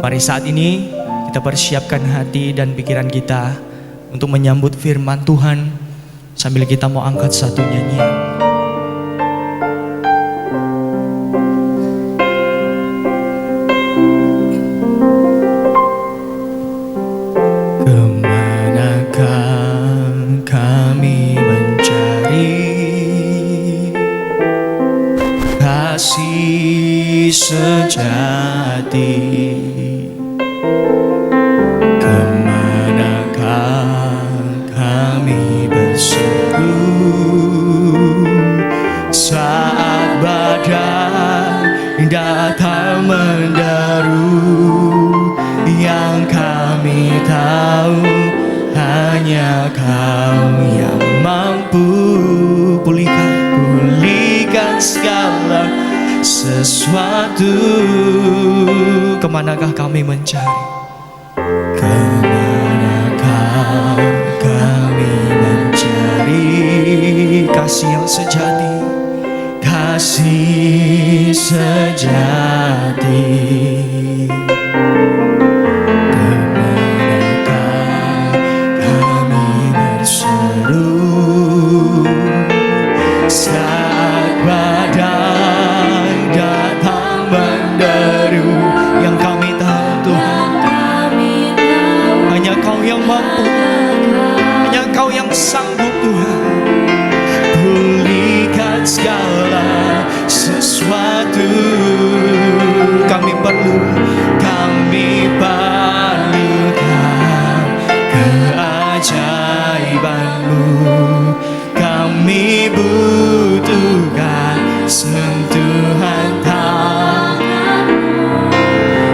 Mari saat ini kita persiapkan hati dan pikiran kita untuk menyambut firman Tuhan sambil kita mau angkat satu nyanyian. Kemanakah kami mencari kasih sejati? Kemanakah kami berseru saat badai datang menderu? Yang kami tahu hanya Kau yang mampu pulihkan segala sesuatu. Kemanakah kami mencari? Kemanakah kami mencari kasih yang sejati? Kasih sejati. Kemanakah kami berseru saat badai datang menderu? Yang kami tahu Tuhan, hanya Kau yang mampu, hanya Kau yang sanggup Tuhan pulihkan segala sesuatu. Kami perlukan keajaiban-Mu. Kami butuhkan sentuhan tangan-Mu.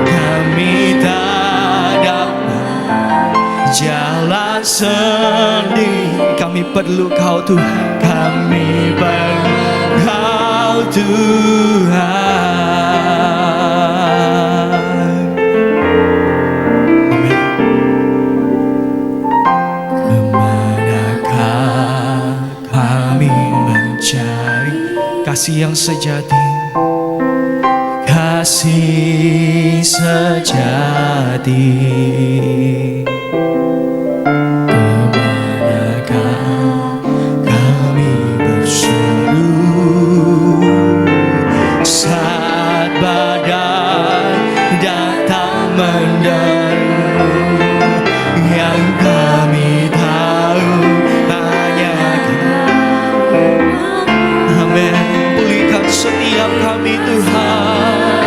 Kami tak dapat jalan sendiri. Kami perlu Kau Tuhan. Kami perlu Kau Tuhan. Amin. Kemanakah kami mencari kasih yang sejati? Kasih sejati. Kemanakah kami berseru saat badai datang menderu? Yang kami tahu hanya Kau. Amin. Pulihkan setiap kami Tuhan.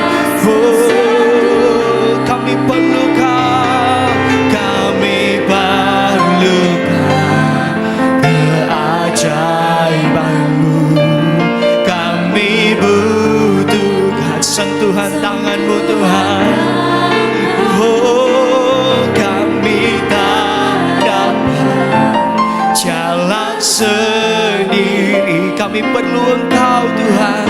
Oh, kami perlu Kau. Kami perlukan keajaiban-Mu. Kami butuhkan sentuhan tangan-Mu Tuhan. Oh, kami tak dapat jalan sendiri. Kami perlu Engkau Tuhan.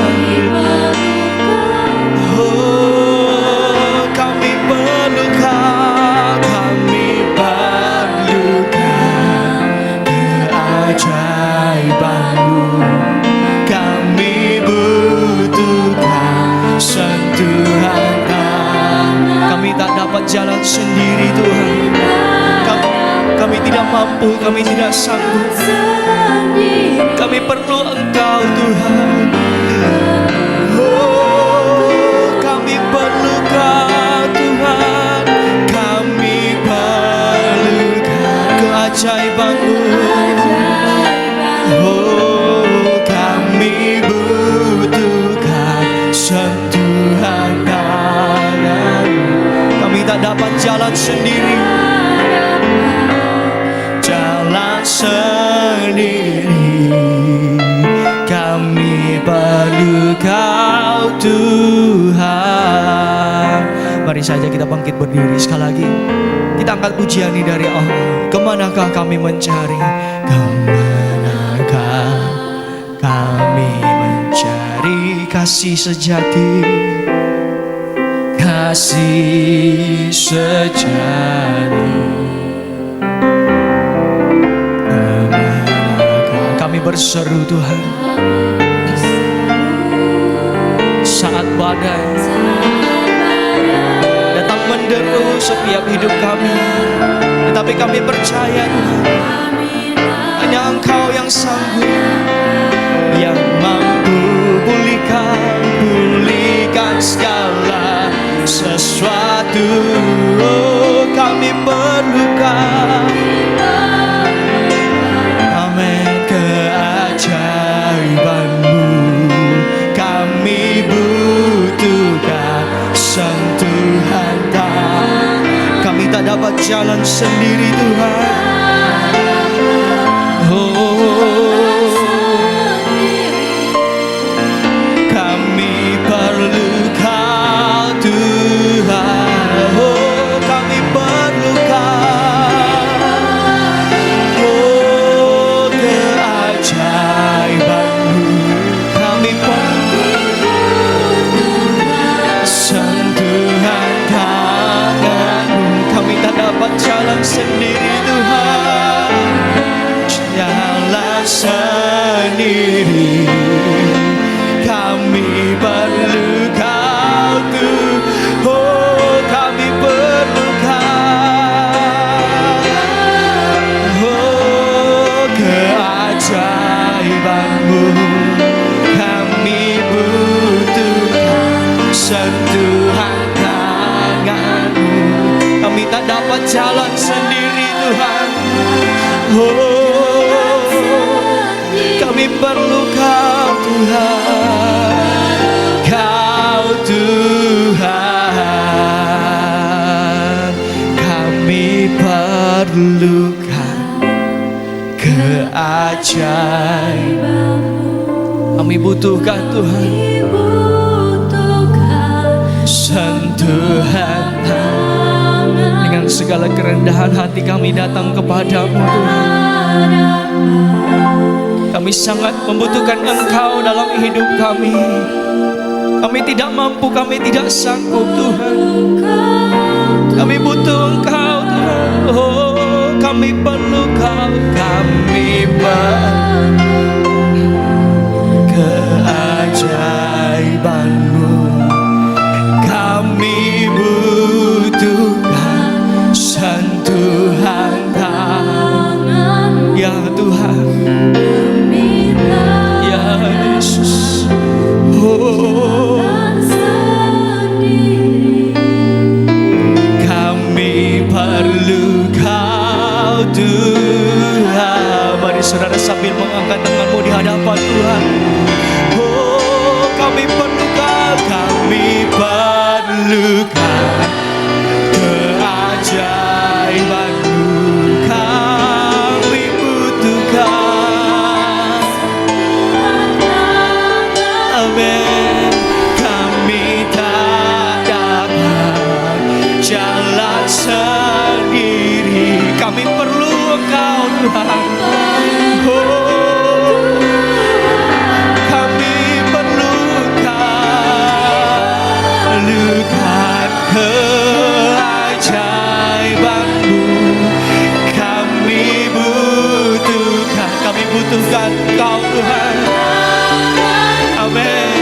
Oh, kami perlu Kau. Kami perlukan keajaiban-Mu. Kami butuhkan sentuhan tangan. Kami tak dapat jalan sendiri Tuhan. Kami tidak mampu, kami tidak sanggup. Kami perlu Engkau Tuhan. Oh, kami perlu Kau Tuhan. Kami perlukan keajaiban-Mu. Oh, kami butuhkan sentuhan tangan-Mu. Kami tak dapat jalan sendiri. Jalan sendiri. Kami perlu Kau Tuhan. Mari saja kita bangkit berdiri sekali lagi. Kita angkat pujian ini dari Allah. Kemanakah kami mencari? Kemanakah kami mencari kasih sejati? Kasih sejati. Kemanakah kami berseru Tuhan saat badai datang deru setiap hidup kami. Tetapi kami percaya Tuhan, hanya Engkau yang sanggup, yang mampu pulihkan segala sesuatu. Kami perlukan, amin, keajaiban-Mu. Kami butuhkan sentuhan tangan. Kami tak dapat jalan sendiri Tuhan. Kami perlu Kau Tuhan. Kami perlu Kau, keajaiban-Mu. Kami perlu sentuhan tangan-Mu. Kami tak dapat jalan sendiri Tuhan, jalan sendiri. Kami perlu Kau Tuhan. Oh, kami perlu Kau. Oh, keajaiban-Mu. Kami butuhkan sentuhan tangan-Mu. Kami tak dapat jalan sendiri Tuhan. Oh, kami perlu Kau Tuhan. Kau Tuhan. Kami perlukan keajaiban-Mu. Kami butuhkan Tuhan sentuhan tangan. Dengan segala kerendahan hati kami datang kepadamu Tuhan. Kami sangat membutuhkan Engkau dalam hidup kami. Kami tidak mampu, kami tidak sanggup Tuhan. Kami butuh Engkau Tuhan. Oh, kami perlu Kau. Kami perlu keajaiban-Mu. Kami butuhkan sentuhan tangan. Ya Tuhan, ya Yesus. Oh, kami perlu Kau Tuhan. Mari saudara sambil mengangkat tanganmu di hadapan Tuhan. Oh, kami perlu Kau. Kami perlukan keajaiban-Mu. Kami butuhkan, amin. Kami tak dapat jalan sendiri. Kami perlu Engkau Tuhan. Oh, kami perlukan keajaiban-Mu. Kami butuhkan Kau Tuhan. Amin.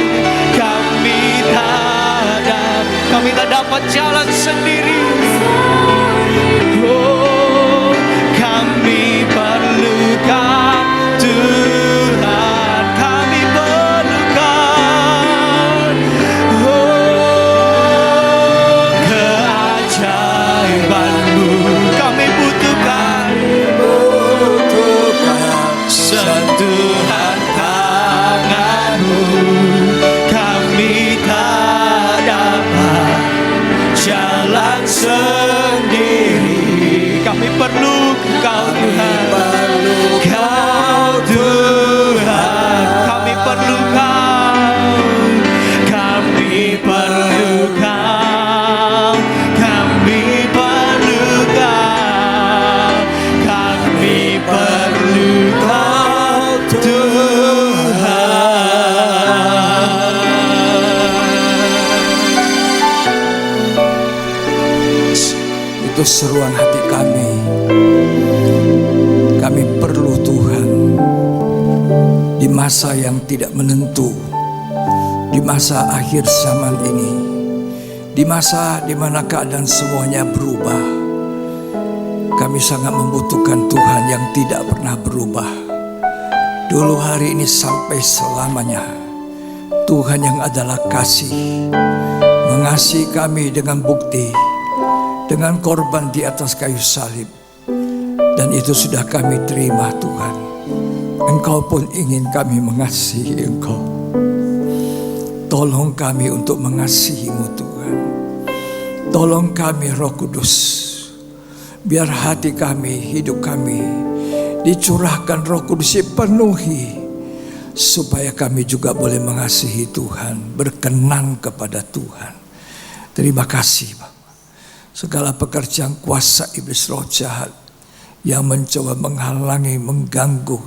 Kami tak dapat jalan sendiri. Oh, kami perlukan Tuhan. Kami perlukan, oh, keajaiban-Mu. Kami butuhkan sentuhan tangan-Mu. Kami tak dapat jalan sendiri. Kami perlu Kau Tuhan. Kau Tuhan. Kami perlu Kau. Kami perlu Kau. Kami perlu Kau. Kami perlu Kau Tuhan. Itu seruan hati kami. Kami perlu Tuhan di masa yang tidak menentu, di masa akhir zaman ini, Di masa di mana keadaan semuanya berubah, kami sangat membutuhkan Tuhan yang tidak pernah berubah. Dulu, hari ini, sampai selamanya. Tuhan yang adalah kasih, mengasihi kami dengan bukti, dengan korban di atas kayu salib. Dan itu sudah kami terima Tuhan. Engkau pun ingin kami mengasihi Engkau. Tolong kami untuk mengasihi-Mu Tuhan. Tolong kami Roh Kudus. Biar hati kami, hidup kami dicurahkan Roh Kudus, dipenuhi, supaya kami juga boleh mengasihi Tuhan, berkenan kepada Tuhan. Terima kasih Bapak. Segala pekerjaan kuasa iblis roh jahat yang mencoba menghalangi, mengganggu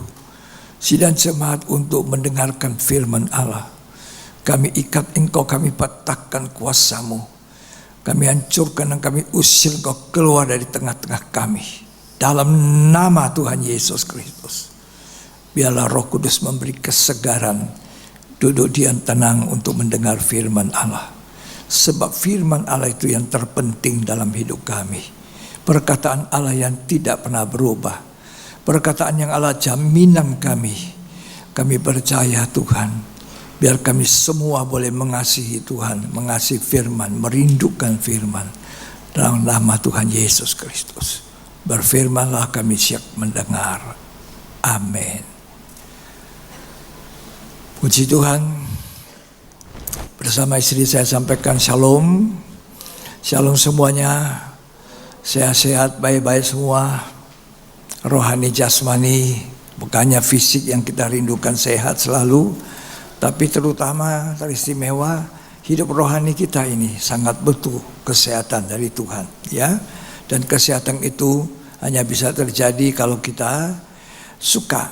sidang jemaat untuk mendengarkan firman Allah, kami ikat Engkau, kami patahkan kuasa-Mu, kami hancurkan dan kami usir Engkau keluar dari tengah-tengah kami. Dalam nama Tuhan Yesus Kristus, biarlah Roh Kudus memberi kesegaran, duduk diam tenang untuk mendengar firman Allah. Sebab firman Allah itu yang terpenting dalam hidup kami. Perkataan Allah yang tidak pernah berubah. Perkataan yang Allah jaminan kami. Kami percaya Tuhan. Biar kami semua boleh mengasihi Tuhan, mengasihi firman, merindukan firman. Dalam nama Tuhan Yesus Kristus. Berfirmanlah, kami siap mendengar. Amin. Puji Tuhan. Bersama istri saya sampaikan shalom. Shalom semuanya. Sehat-sehat, baik-baik semua. Rohani, jasmani, bukannya fisik yang kita rindukan sehat selalu, tapi terutama teristimewa hidup rohani kita ini sangat butuh kesehatan dari Tuhan, ya. Dan kesehatan itu hanya bisa terjadi kalau kita suka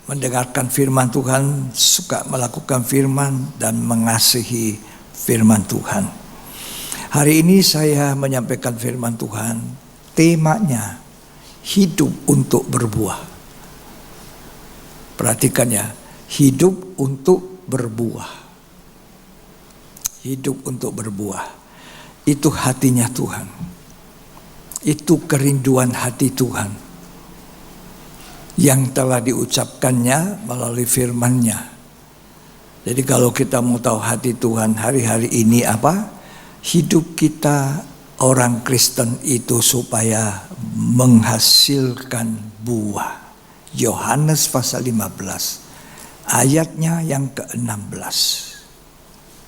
mendengarkan firman Tuhan, suka melakukan firman dan mengasihi firman Tuhan. Hari ini saya menyampaikan firman Tuhan, temanya hidup untuk berbuah. Perhatikan ya, hidup untuk berbuah. Hidup untuk berbuah. Itu hatinya Tuhan. Itu kerinduan hati Tuhan yang telah diucapkannya melalui firman-Nya. Jadi kalau kita mau tahu hati Tuhan hari-hari ini apa? Hidup kita orang Kristen itu supaya menghasilkan buah. Yohanes pasal 15 ayatnya yang ke-16.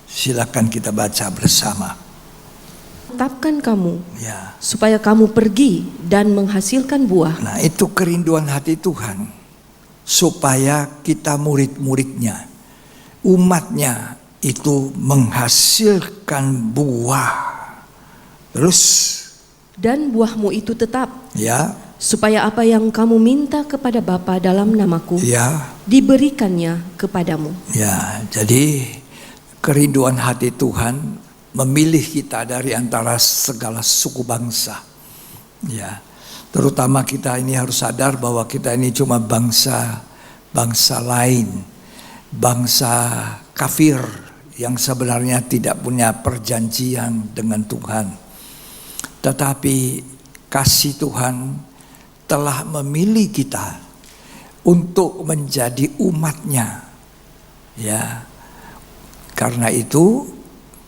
Silakan kita baca bersama. Tetapkan kamu, Ya. supaya kamu pergi dan menghasilkan buah. Nah, itu kerinduan hati Tuhan, supaya kita murid-muridnya, umatnya itu menghasilkan buah. Terus, Dan buahmu itu tetap, ya, supaya apa yang kamu minta kepada Bapa dalam namaku, ya, diberikannya kepadamu. ya. Jadi kerinduan hati Tuhan memilih kita dari antara segala suku bangsa. Ya, terutama kita ini harus sadar bahwa kita ini cuma bangsa lain, bangsa kafir yang sebenarnya tidak punya perjanjian dengan Tuhan. Tetapi kasih Tuhan telah memilih kita untuk menjadi umatnya. Ya, karena itu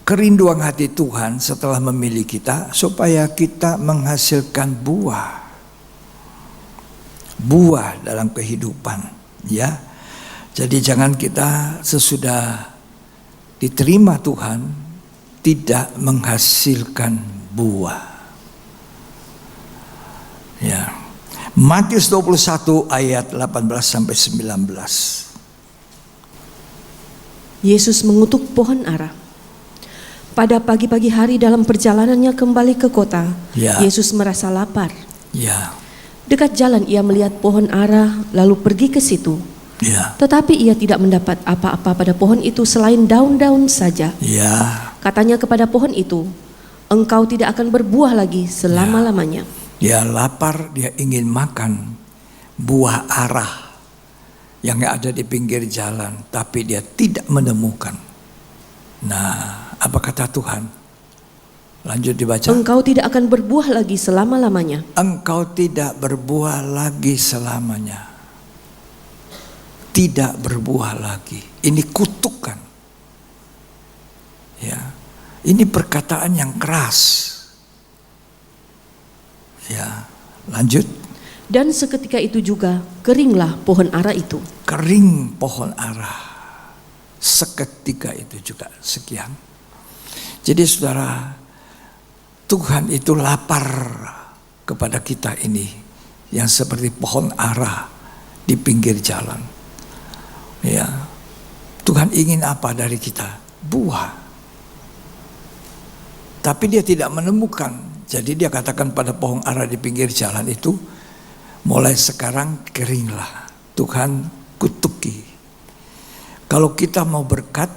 kerinduan hati Tuhan setelah memilih kita supaya kita menghasilkan buah dalam kehidupan, ya. Jadi jangan kita sesudah diterima Tuhan tidak menghasilkan buah. Ya. Matius 21 ayat 18 sampai 19. Yesus mengutuk pohon ara. Pada pagi-pagi hari dalam perjalanannya kembali ke kota, Ya. Yesus merasa lapar. Ya. Dekat jalan ia melihat pohon ara, lalu pergi ke situ. Ya. Tetapi ia tidak mendapat apa-apa pada pohon itu selain daun-daun saja. Ya. Katanya kepada pohon itu, engkau tidak akan berbuah lagi selama-lamanya. Dia lapar, dia ingin makan buah ara yang ada di pinggir jalan, tapi dia tidak menemukan. Nah, apa kata Tuhan? Lanjut dibaca. Engkau tidak akan berbuah lagi selama-lamanya. Engkau tidak berbuah lagi selamanya. Tidak berbuah lagi. Ini kutukan. Ya. Ini perkataan yang keras. Ya, lanjut. Dan seketika itu juga keringlah pohon ara itu. Kering pohon ara. Seketika itu juga. Sekian. Jadi saudara, Tuhan itu lapar kepada kita ini yang seperti pohon ara di pinggir jalan. Ya, Tuhan ingin apa dari kita? Buah. Tapi dia tidak menemukan. Jadi dia katakan pada pohon ara di pinggir jalan itu, mulai sekarang keringlah. Tuhan kutuki. Kalau kita mau berkat,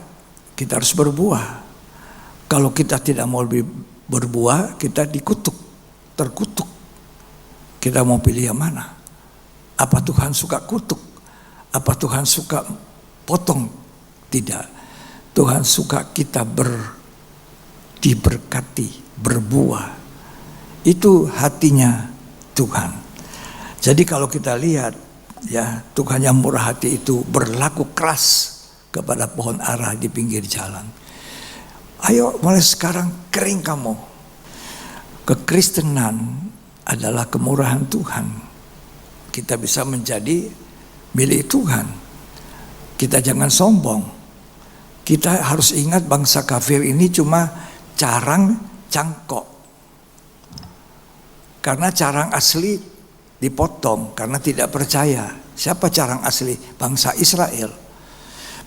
kita harus berbuah. Kalau kita tidak mau berbuah, kita dikutuk, terkutuk. Kita mau pilih yang mana? Apa Tuhan suka kutuk? Apa Tuhan suka potong? Tidak. Tuhan suka kita diberkati, berbuah. Itu hatinya Tuhan. Jadi kalau kita lihat, ya, Tuhan yang murah hati itu berlaku keras kepada pohon ara di pinggir jalan. Ayo mulai sekarang kering kamu. Kekristenan adalah kemurahan Tuhan. Kita bisa menjadi milik Tuhan. Kita jangan sombong. Kita harus ingat bangsa kafir ini cuma carang cangkok. Karena carang asli dipotong karena tidak percaya. Siapa carang asli? Bangsa Israel.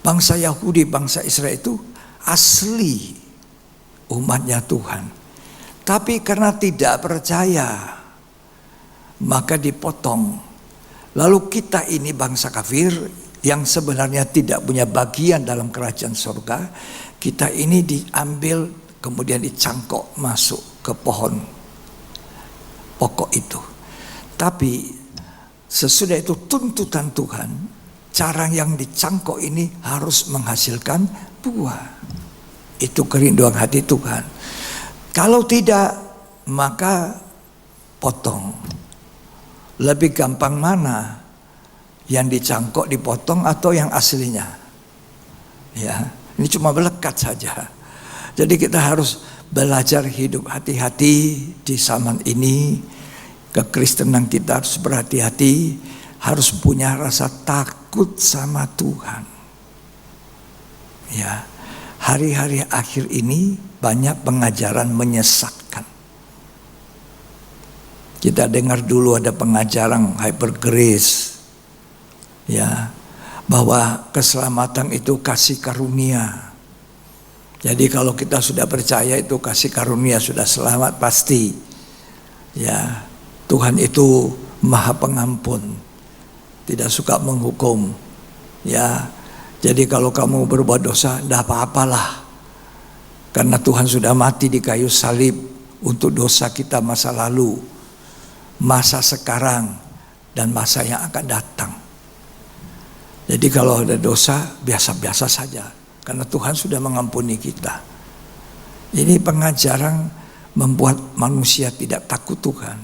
Bangsa Yahudi, bangsa Israel itu asli umatnya Tuhan. Tapi karena tidak percaya, maka dipotong. Lalu kita ini bangsa kafir yang sebenarnya tidak punya bagian dalam kerajaan surga, kita ini diambil kemudian dicangkok masuk ke pohon pokok itu. Tapi sesudah itu tuntutan Tuhan, carang yang dicangkok ini harus menghasilkan buah. Itu kerinduan hati Tuhan. Kalau tidak, maka potong. Lebih gampang mana? Yang dicangkok dipotong atau yang aslinya? Ya, ini cuma melekat saja. Jadi kita harus belajar hidup hati-hati di zaman ini. Kekristenan kita harus berhati-hati, harus punya rasa takut sama Tuhan. Ya, hari-hari akhir ini banyak pengajaran menyesatkan. Kita dengar dulu ada pengajaran hyper grace, ya, bahwa keselamatan itu kasih karunia. Jadi kalau kita sudah percaya itu kasih karunia, sudah selamat pasti. Ya, Tuhan itu Maha Pengampun, tidak suka menghukum. Ya, jadi kalau kamu berbuat dosa, tidak apa-apalah. Karena Tuhan sudah mati di kayu salib untuk dosa kita masa lalu, masa sekarang, dan masa yang akan datang. Jadi kalau ada dosa, biasa-biasa saja. Karena Tuhan sudah mengampuni kita. Ini pengajaran membuat manusia tidak takut Tuhan.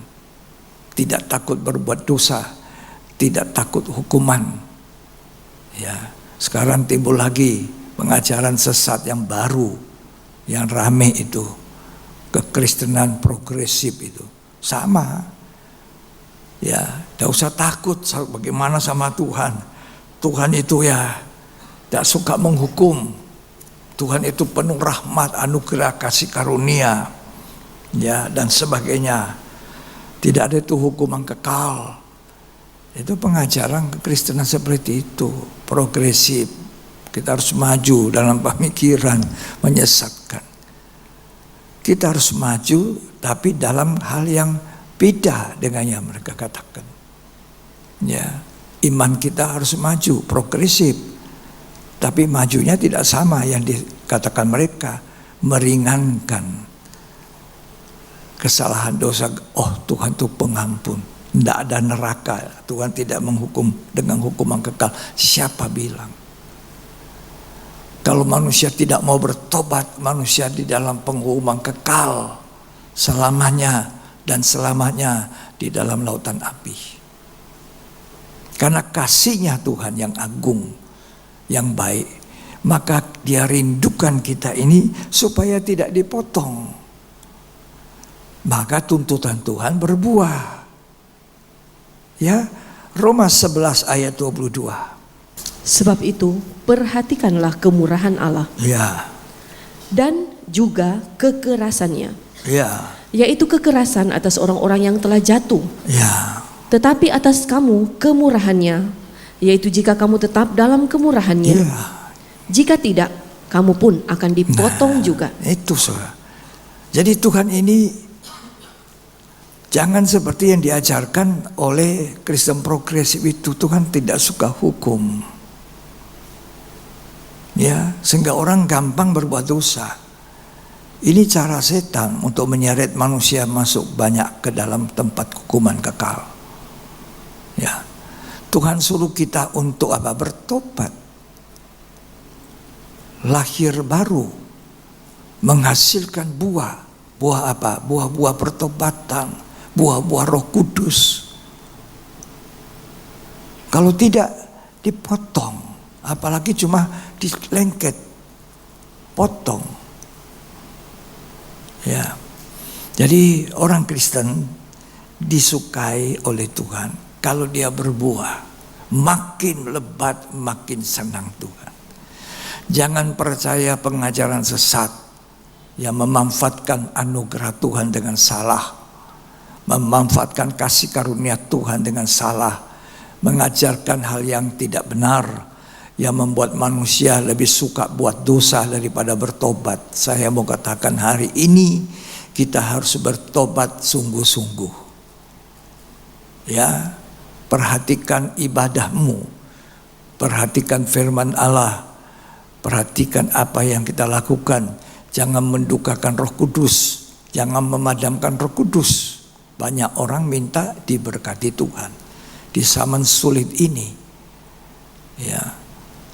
Tidak takut berbuat dosa, tidak takut hukuman. Ya, sekarang timbul lagi pengajaran sesat yang baru, yang rame itu, kekristenan progresif itu, sama. Ya, tidak usah takut bagaimana sama Tuhan. Tuhan itu ya tidak suka menghukum. Tuhan itu penuh rahmat, anugerah, kasih karunia, ya, dan sebagainya. Tidak ada itu hukuman kekal. Itu pengajaran kekristenan seperti itu, progresif. Kita harus maju dalam pemikiran, menyesatkan. Kita harus maju, tapi dalam hal yang beda dengan yang mereka katakan. Ya, iman kita harus maju, progresif. Tapi majunya tidak sama yang dikatakan mereka, meringankan kesalahan dosa. Oh, Tuhan itu pengampun, tidak ada neraka, Tuhan tidak menghukum dengan hukuman kekal. Siapa bilang? Kalau manusia tidak mau bertobat, manusia di dalam penghukuman kekal. selamanya dan selamanya di dalam lautan api. Karena kasih-Nya Tuhan yang agung, yang baik, maka Dia rindukan kita ini supaya tidak dipotong. Maka tuntutan Tuhan berbuah. Ya, Roma 11 ayat 22. Sebab itu, perhatikanlah kemurahan Allah Ya, dan juga kekerasannya, ya, yaitu kekerasan atas orang-orang yang telah jatuh. ya, Tetapi atas kamu kemurahannya, yaitu jika kamu tetap dalam kemurahannya. ya. Jika tidak, kamu pun akan dipotong juga. Itu saudara. Jadi Tuhan ini jangan seperti yang diajarkan oleh Kristen progresif itu. Tuhan tidak suka hukum. Ya, sehingga orang gampang berbuat dosa. Ini cara setan untuk menyeret manusia masuk banyak ke dalam tempat hukuman kekal. Ya, Tuhan suruh kita untuk apa? Bertobat, lahir baru, menghasilkan buah. Buah apa? Buah-buah pertobatan, buah-buah Roh Kudus. Kalau tidak, dipotong. Apalagi cuma dilengket, potong. Ya, jadi orang Kristen disukai oleh Tuhan kalau dia berbuah, makin lebat, makin senang Tuhan. Jangan percaya pengajaran sesat yang memanfaatkan anugerah Tuhan dengan salah, memanfaatkan kasih karunia Tuhan dengan salah, mengajarkan hal yang tidak benar, yang membuat manusia lebih suka buat dosa daripada bertobat. Saya mau katakan hari ini kita harus bertobat sungguh-sungguh. Ya, perhatikan ibadahmu, perhatikan firman Allah, perhatikan apa yang kita lakukan. Jangan mendukakan Roh Kudus, jangan memadamkan Roh Kudus. Banyak orang minta diberkati Tuhan di zaman sulit ini. Ya,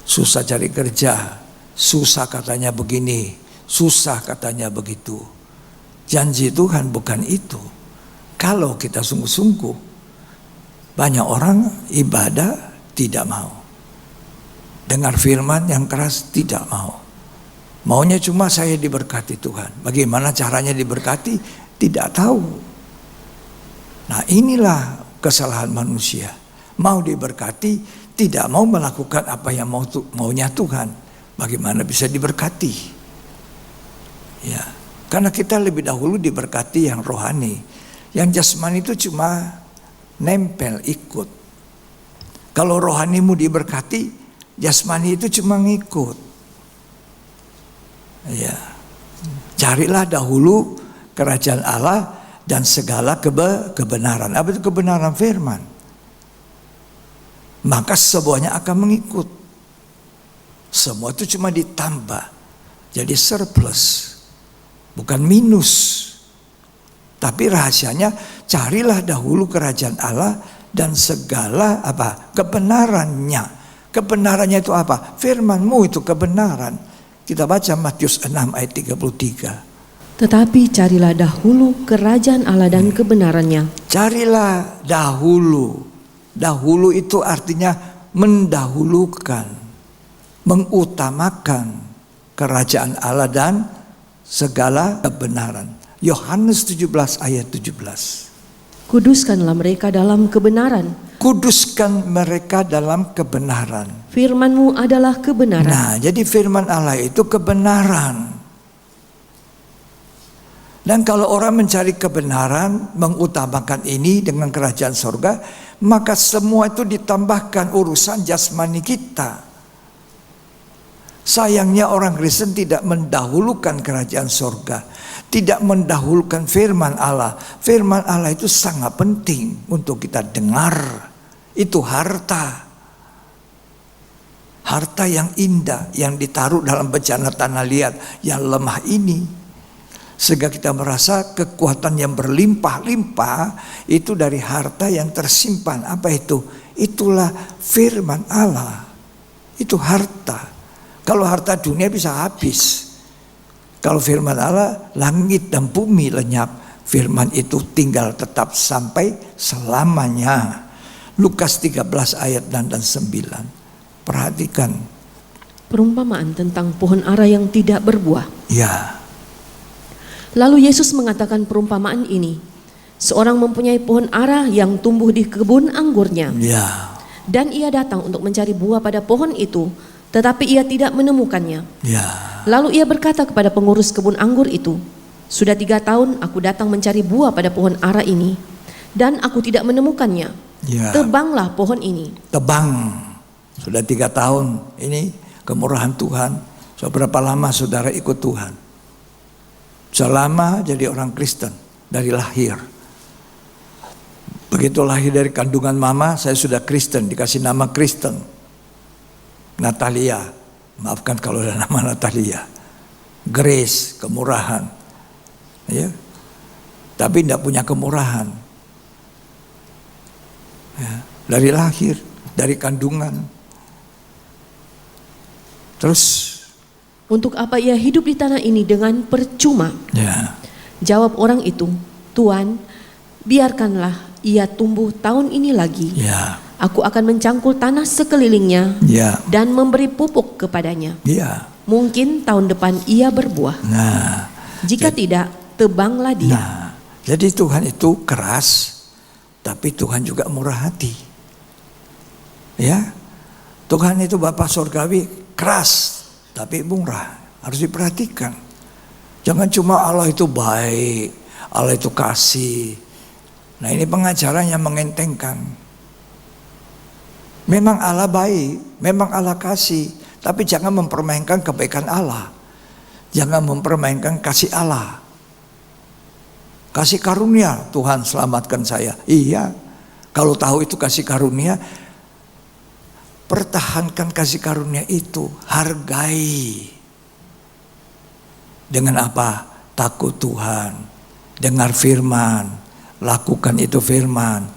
susah cari kerja, susah katanya begini, susah katanya begitu. Janji Tuhan bukan itu. Kalau kita sungguh-sungguh, banyak orang ibadah tidak mau. Dengar firman yang keras tidak mau. Maunya cuma saya diberkati Tuhan. Bagaimana caranya diberkati? Tidak tahu. Nah, inilah kesalahan manusia. Mau diberkati, tidak mau melakukan apa yang maunya Tuhan. Bagaimana bisa diberkati? Ya, karena kita lebih dahulu diberkati yang rohani. Yang jasmani itu cuma nempel, ikut. Kalau rohanimu diberkati, jasmani itu cuma ngikut. Ya, carilah dahulu kerajaan Allah dan segala kebenaran. Apa itu kebenaran firman? Maka semuanya akan mengikut. Semua itu cuma ditambah, jadi surplus, bukan minus. Tapi rahasianya, carilah dahulu kerajaan Allah dan segala apa? Kebenarannya. Kebenarannya itu apa? Firmanmu itu kebenaran. Kita baca Matius 6 ayat 33. Tetapi carilah dahulu kerajaan Allah dan kebenarannya. Carilah dahulu. Dahulu itu artinya mendahulukan, mengutamakan kerajaan Allah dan segala kebenaran. Yohanes 17 ayat 17. Kuduskanlah mereka dalam kebenaran. Kuduskan mereka dalam kebenaran. Firman-Mu adalah kebenaran. Nah, jadi firman Allah itu kebenaran. Dan kalau orang mencari kebenaran, mengutamakan ini dengan kerajaan sorga, maka semua itu ditambahkan urusan jasmani kita. Sayangnya orang Kristen tidak mendahulukan kerajaan sorga, tidak mendahulukan firman Allah. Firman Allah itu sangat penting untuk kita dengar. Itu harta. Harta yang indah yang ditaruh dalam bencana tanah liat yang lemah ini. Sehingga kita merasa kekuatan yang berlimpah-limpah itu dari harta yang tersimpan. Apa itu? Itulah firman Allah. Itu harta. Kalau harta dunia bisa habis. Kalau firman Allah, langit dan bumi lenyap, firman itu tinggal tetap sampai selamanya. Lukas 13 ayat 6 dan 9. Perhatikan. Perumpamaan tentang pohon ara yang tidak berbuah. Ya. Lalu Yesus mengatakan perumpamaan ini. Seorang mempunyai pohon ara yang tumbuh di kebun anggurnya. Ya. Dan ia datang untuk mencari buah pada pohon itu, tetapi ia tidak menemukannya. Ya. Lalu ia berkata kepada pengurus kebun anggur itu, "Sudah 3 tahun aku datang mencari buah pada pohon ara ini, dan aku tidak menemukannya. Ya. Tebanglah pohon ini." Tebang. Sudah 3 tahun. Ini kemurahan Tuhan. Seberapa lama saudara ikut Tuhan? Selama jadi orang Kristen dari lahir. Begitu lahir dari kandungan mama, saya sudah Kristen, dikasih nama Kristen. Natalia, maafkan kalau ada nama Natalia. Grace, kemurahan. Ya. Tapi tidak punya kemurahan. Ya. Dari lahir, dari kandungan. Terus, "Untuk apa ia hidup di tanah ini dengan percuma?" ya. Jawab orang itu, "Tuan, biarkanlah ia tumbuh tahun ini lagi. Ya. Aku akan mencangkul tanah sekelilingnya Ya. dan memberi pupuk kepadanya. Ya. Mungkin tahun depan ia berbuah. Nah, Jika tidak, tebanglah dia." nah, jadi Tuhan itu keras, tapi Tuhan juga murah hati. Ya, Tuhan itu Bapa Surgawi keras, tapi murah. Harus diperhatikan. Jangan cuma Allah itu baik, Allah itu kasih. Nah, ini pengajaran yang mengentengkan. Memang Allah baik, memang Allah kasih, tapi jangan mempermainkan kebaikan Allah. Jangan mempermainkan kasih Allah. Kasih karunia, Tuhan selamatkan saya. Iya, kalau tahu itu kasih karunia, pertahankan kasih karunia itu, hargai. Dengan apa? Takut Tuhan, dengar firman, lakukan itu firman.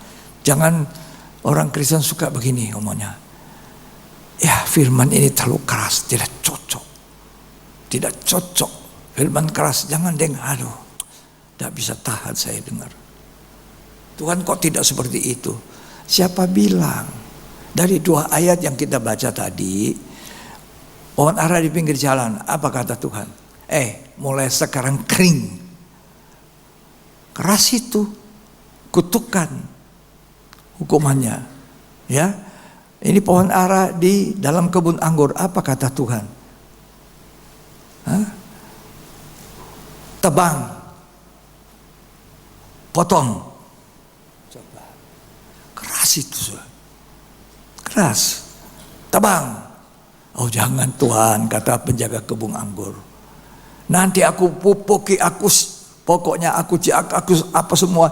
Jangan orang Kristen suka begini ngomongnya. Ya, firman ini terlalu keras, tidak cocok. Tidak cocok. Firman keras, jangan dengar. Aduh, tidak bisa tahan saya dengar. Tuhan kok tidak seperti itu? Siapa bilang? Dari 2 ayat yang kita baca tadi, pohon ara di pinggir jalan, apa kata Tuhan? Mulai sekarang kering. Keras itu, kutukan hukumannya. Ya, ini pohon ara di dalam kebun anggur, apa kata Tuhan? Tebang, potong. Coba, keras itu, keras. Tebang. Oh jangan Tuhan, kata penjaga kebun anggur. Nanti aku pupuki, pokoknya aku apa semua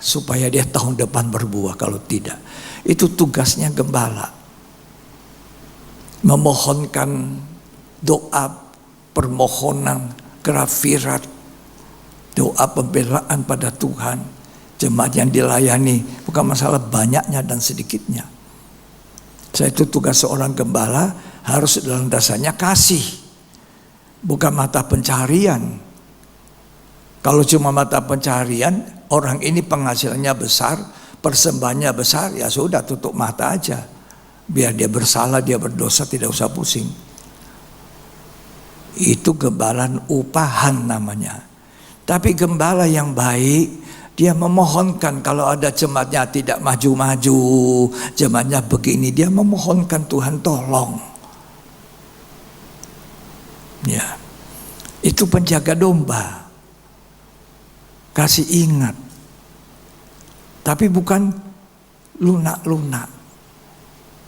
supaya dia tahun depan berbuah. Kalau tidak, itu tugasnya gembala. Memohonkan doa, permohonan, grafirat, doa pembelaan pada Tuhan. Jemaat yang dilayani bukan masalah banyaknya dan sedikitnya. Saya itu tugas seorang gembala harus dalam dasarnya kasih, bukan mata pencarian. Kalau cuma mata pencarian, orang ini penghasilannya besar, persembahannya besar, ya sudah tutup mata aja. Biar dia bersalah, dia berdosa, tidak usah pusing. Itu gembalaan upahan namanya. Tapi gembala yang baik, dia memohonkan kalau ada jemaatnya tidak maju-maju, jemaatnya begini, dia memohonkan Tuhan tolong. Ya, itu penjaga domba. Kasih ingat. Tapi bukan lunak-lunak.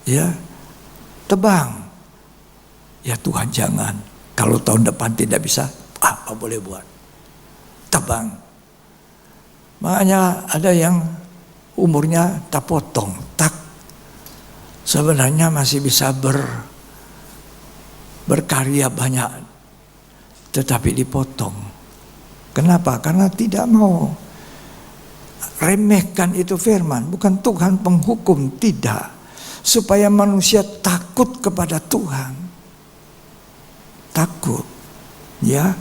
Ya, tebang. Ya Tuhan jangan. Kalau tahun depan tidak bisa, apa boleh buat? Tebang. Makanya ada yang umurnya tak potong, tak. Sebenarnya masih bisa berkarya banyak, tetapi dipotong. Kenapa? Karena tidak mau remehkan itu firman. Bukan Tuhan penghukum, tidak. Supaya manusia takut kepada Tuhan. Takut. Ya.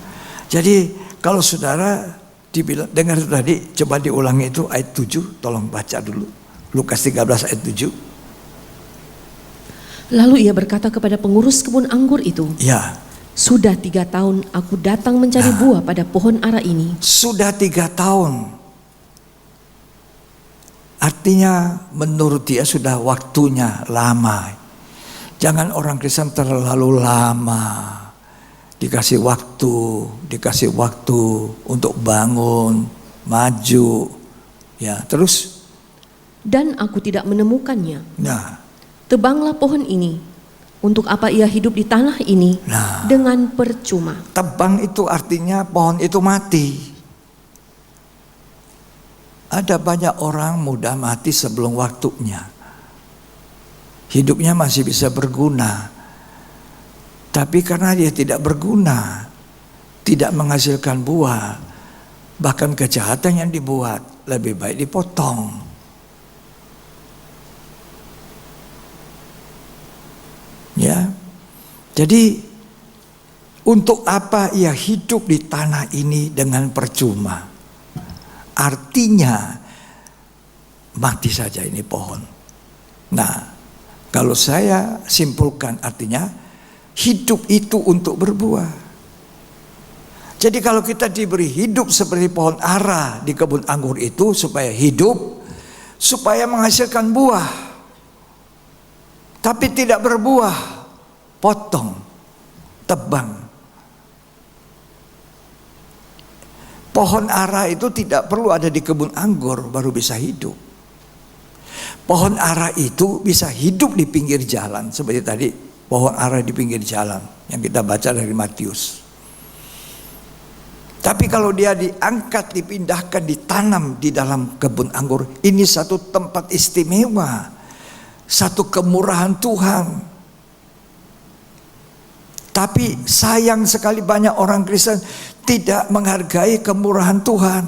Jadi kalau saudara dibilang, dengar itu tadi, coba diulangi itu ayat 7, tolong baca dulu. Lukas 13 ayat 7. Lalu ia berkata kepada pengurus kebun anggur itu, Ya, sudah 3 tahun aku datang mencari buah pada pohon ara ini. sudah 3 tahun. Artinya menurut dia sudah waktunya lama. Jangan orang Kristen terlalu lama dikasih waktu untuk bangun, maju. Ya, terus? Dan aku tidak menemukannya. Nah, Tebanglah pohon ini. Untuk apa ia hidup di tanah ini Nah. dengan percuma? tebang itu artinya pohon itu mati. Ada banyak orang muda mati sebelum waktunya. Hidupnya masih bisa berguna. Tapi karena dia tidak berguna, tidak menghasilkan buah, bahkan kejahatan yang dibuat lebih baik dipotong. Ya. Jadi untuk apa ia hidup di tanah ini dengan percuma? Artinya mati saja ini pohon. Nah, kalau saya simpulkan artinya hidup itu untuk berbuah. Jadi kalau kita diberi hidup seperti pohon ara di kebun anggur itu supaya hidup, supaya menghasilkan buah. Tapi tidak berbuah, potong, tebang. Pohon ara itu tidak perlu ada di kebun anggur baru bisa hidup. Pohon ara itu bisa hidup di pinggir jalan. Seperti tadi, pohon ara di pinggir jalan yang kita baca dari Matius. Tapi kalau dia diangkat, dipindahkan, ditanam di dalam kebun anggur, ini satu tempat istimewa, satu kemurahan Tuhan. Tapi sayang sekali banyak orang Kristen tidak menghargai kemurahan Tuhan.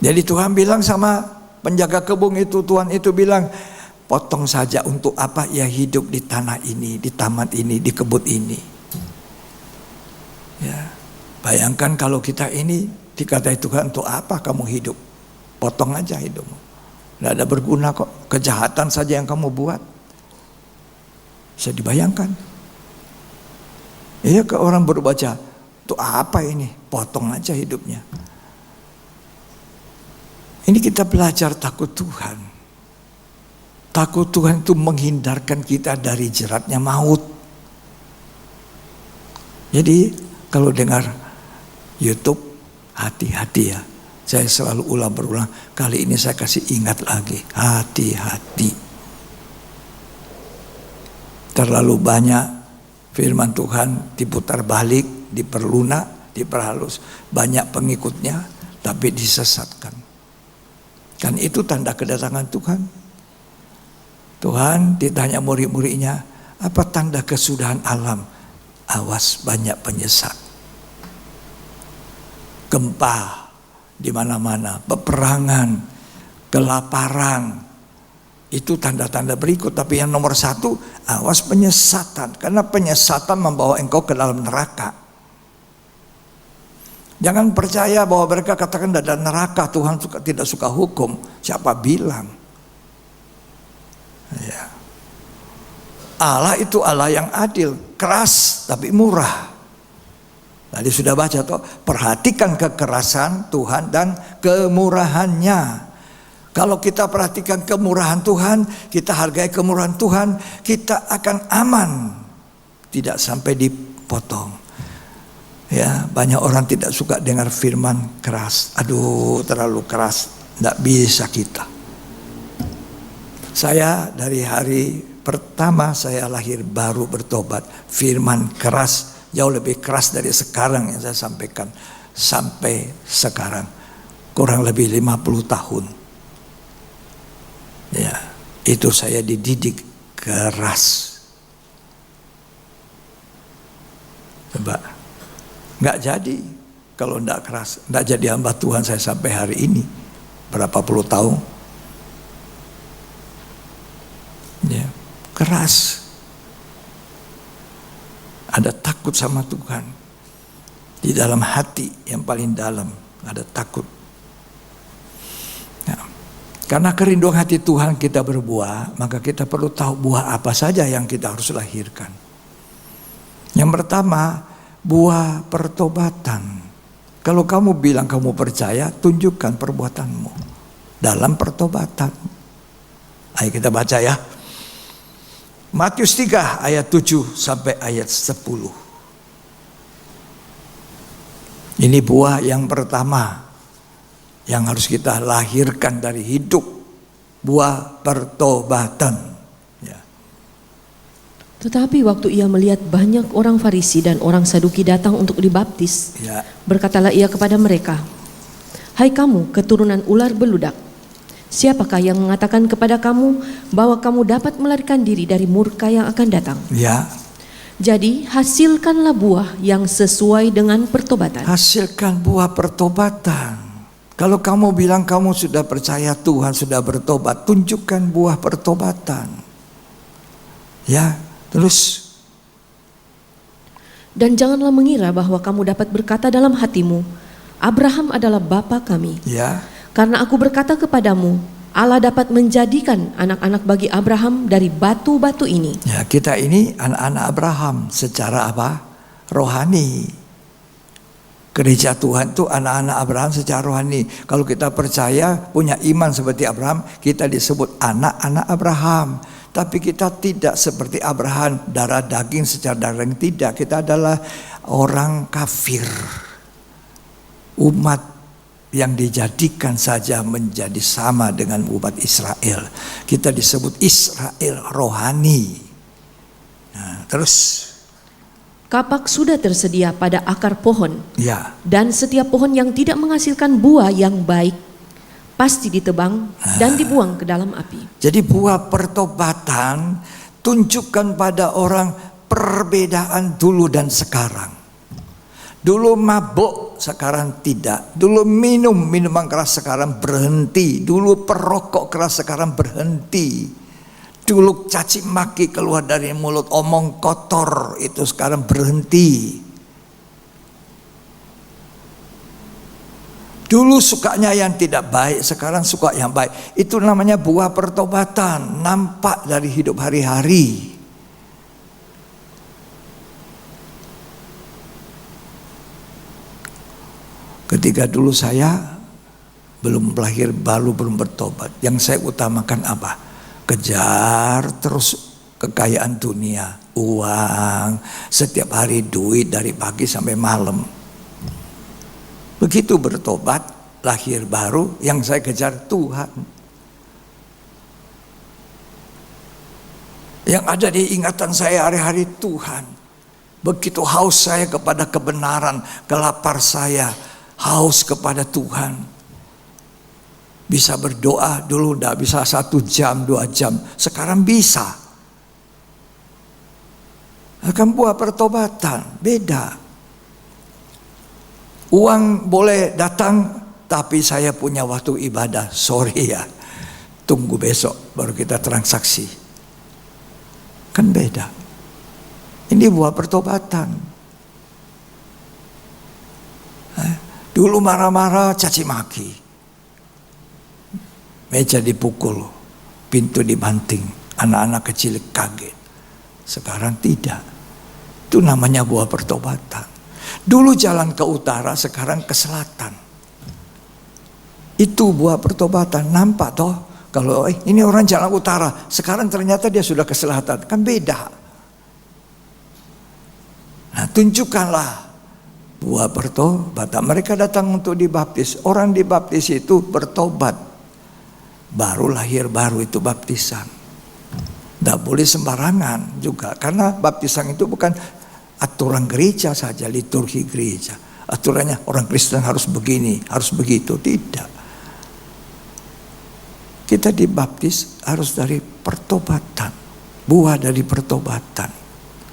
Jadi Tuhan bilang sama penjaga kebun itu, Tuhan itu bilang, potong saja, untuk apa ia hidup di tanah ini, di taman ini, di kebun ini. Ya, bayangkan kalau kita ini dikatai Tuhan, untuk apa kamu hidup? Potong aja hidupmu. Tidak ada berguna kok, kejahatan saja yang kamu buat. Bisa dibayangkan. Iya, ke orang berbaca, untuk apa ini? Potong aja hidupnya. Ini kita belajar takut Tuhan. Takut Tuhan itu menghindarkan kita dari jeratnya maut. Jadi kalau dengar YouTube, hati-hati ya. Saya selalu berulang, kali ini saya kasih ingat lagi, hati-hati. Terlalu banyak firman Tuhan diputar balik, diperlunak, diperhalus. Banyak pengikutnya, tapi disesatkan. Kan itu tanda kedatangan Tuhan. Tuhan ditanya murid-muridnya, apa tanda kesudahan alam? Awas, banyak penyesat. Gempa di mana-mana, peperangan, kelaparan. Itu tanda-tanda berikut. Tapi yang nomor 1, awas penyesatan. Karena penyesatan membawa engkau ke dalam neraka. Jangan percaya bahwa mereka katakan ada neraka, Tuhan tidak suka hukum. Siapa bilang? Ya. Allah itu Allah yang adil, keras tapi murah. Tadi sudah baca toh, perhatikan kekerasan Tuhan dan kemurahannya. Kalau kita perhatikan kemurahan Tuhan, kita hargai kemurahan Tuhan, kita akan aman, tidak sampai dipotong. Ya, banyak orang tidak suka dengar firman keras. Aduh, terlalu keras, tidak bisa kita. Saya dari hari pertama saya lahir baru bertobat, firman keras jauh lebih keras dari sekarang yang saya sampaikan sampai sekarang, kurang lebih 50 tahun. Ya, itu saya dididik keras. Coba, nggak jadi kalau nggak keras, nggak jadi hamba Tuhan saya sampai hari ini, berapa puluh tahun. Ya, keras. Ada takut sama Tuhan. Di dalam hati yang paling dalam ada takut. Ya. Karena kerinduan hati Tuhan kita berbuah, maka kita perlu tahu buah apa saja yang kita harus lahirkan. Yang pertama, buah pertobatan. Kalau kamu bilang kamu percaya, tunjukkan perbuatanmu dalam pertobatan. Ayo kita baca ya. Matius 3 ayat 7 sampai ayat 10. Ini buah yang pertama yang harus kita lahirkan dari hidup. Buah pertobatan. Ya. Tetapi waktu ia melihat banyak orang Farisi dan orang Saduki datang untuk dibaptis, Ya. berkatalah ia kepada mereka, "Hai kamu keturunan ular beludak, siapakah yang mengatakan kepada kamu bahwa kamu dapat melarikan diri dari murka yang akan datang? Ya. Jadi hasilkanlah buah yang sesuai dengan pertobatan." Hasilkan buah pertobatan. Kalau kamu bilang kamu sudah percaya Tuhan, sudah bertobat, tunjukkan buah pertobatan. Ya, terus. Dan janganlah mengira bahwa kamu dapat berkata dalam hatimu, "Abraham adalah bapa kami." Ya. Karena aku berkata kepadamu, Allah dapat menjadikan anak-anak bagi Abraham dari batu-batu ini. Ya, kita ini anak-anak Abraham secara apa? Rohani. Gereja Tuhan itu anak-anak Abraham secara rohani. Kalau kita percaya, punya iman seperti Abraham, kita disebut anak-anak Abraham. Tapi kita tidak seperti Abraham, darah daging secara daging, tidak. Kita adalah orang kafir. Umat yang dijadikan saja menjadi sama dengan umat Israel. Kita disebut Israel rohani. Nah, terus. Kapak sudah tersedia pada akar pohon, Ya. dan setiap pohon yang tidak menghasilkan buah yang baik pasti ditebang dan dibuang ke dalam api. Jadi buah pertobatan tunjukkan pada orang perbedaan dulu dan sekarang. Dulu mabuk, sekarang tidak. Dulu minum minuman keras, sekarang berhenti. Dulu perokok keras, sekarang berhenti. Dulu caci maki keluar dari mulut, omong kotor, itu sekarang berhenti. Dulu sukanya yang tidak baik, sekarang suka yang baik. Itu namanya buah pertobatan, nampak dari hidup hari-hari. Ketika dulu saya belum lahir, belum bertobat, yang saya utamakan apa? Kejar terus kekayaan dunia, uang, setiap hari duit dari pagi sampai malam. Begitu bertobat, lahir baru, yang saya kejar Tuhan. Yang ada di ingatan saya hari-hari Tuhan. Begitu haus saya kepada kebenaran, kelapar saya haus kepada Tuhan. Bisa berdoa, dulu tidak bisa 1 jam, 2 jam. Sekarang bisa. Akan buah pertobatan, beda. Uang boleh datang, tapi saya punya waktu ibadah. Sorry ya, tunggu besok baru kita transaksi. Kan beda. Ini buah pertobatan. Dulu marah-marah, caci maki. Meja dipukul, pintu dibanting, anak-anak kecil kaget. Sekarang tidak. Itu namanya buah pertobatan. Dulu jalan ke utara, sekarang ke selatan. Itu buah pertobatan. Nampak toh? Kalau ini orang jalan utara, sekarang ternyata dia sudah ke selatan. Kan beda. Nah, tunjukkanlah buah pertobatan. Mereka datang untuk dibaptis. Orang dibaptis itu bertobat. Baru lahir baru itu baptisan. Tidak boleh sembarangan juga. Karena baptisan itu bukan aturan gereja saja, liturgi gereja. Aturannya orang Kristen harus begini, harus begitu. Tidak. Kita dibaptis harus dari pertobatan. Buah dari pertobatan.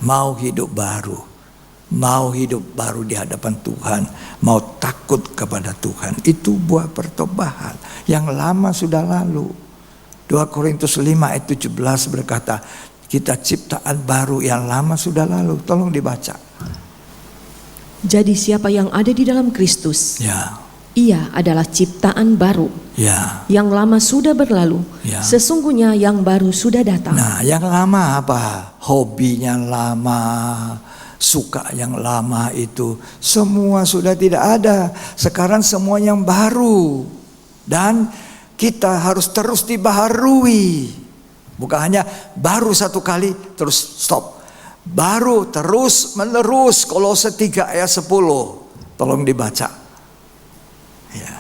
Mau hidup baru. Mau hidup baru di hadapan Tuhan, mau takut kepada Tuhan. Itu buah pertobatan. Yang lama sudah lalu. 2 Korintus 5 ayat 17 berkata, kita ciptaan baru, yang lama sudah lalu. Tolong dibaca. Jadi siapa yang ada di dalam Kristus, Ya, ia adalah ciptaan baru. ya. Yang lama sudah berlalu, Ya. sesungguhnya yang baru sudah datang. Nah, yang lama apa? Hobinya lama, suka yang lama itu semua sudah tidak ada. Sekarang semua yang baru. Dan kita harus terus dibaharui. Bukan hanya baru satu kali terus stop. Baru terus menerus. Kolose 3 ayat 10. Tolong dibaca. Ya.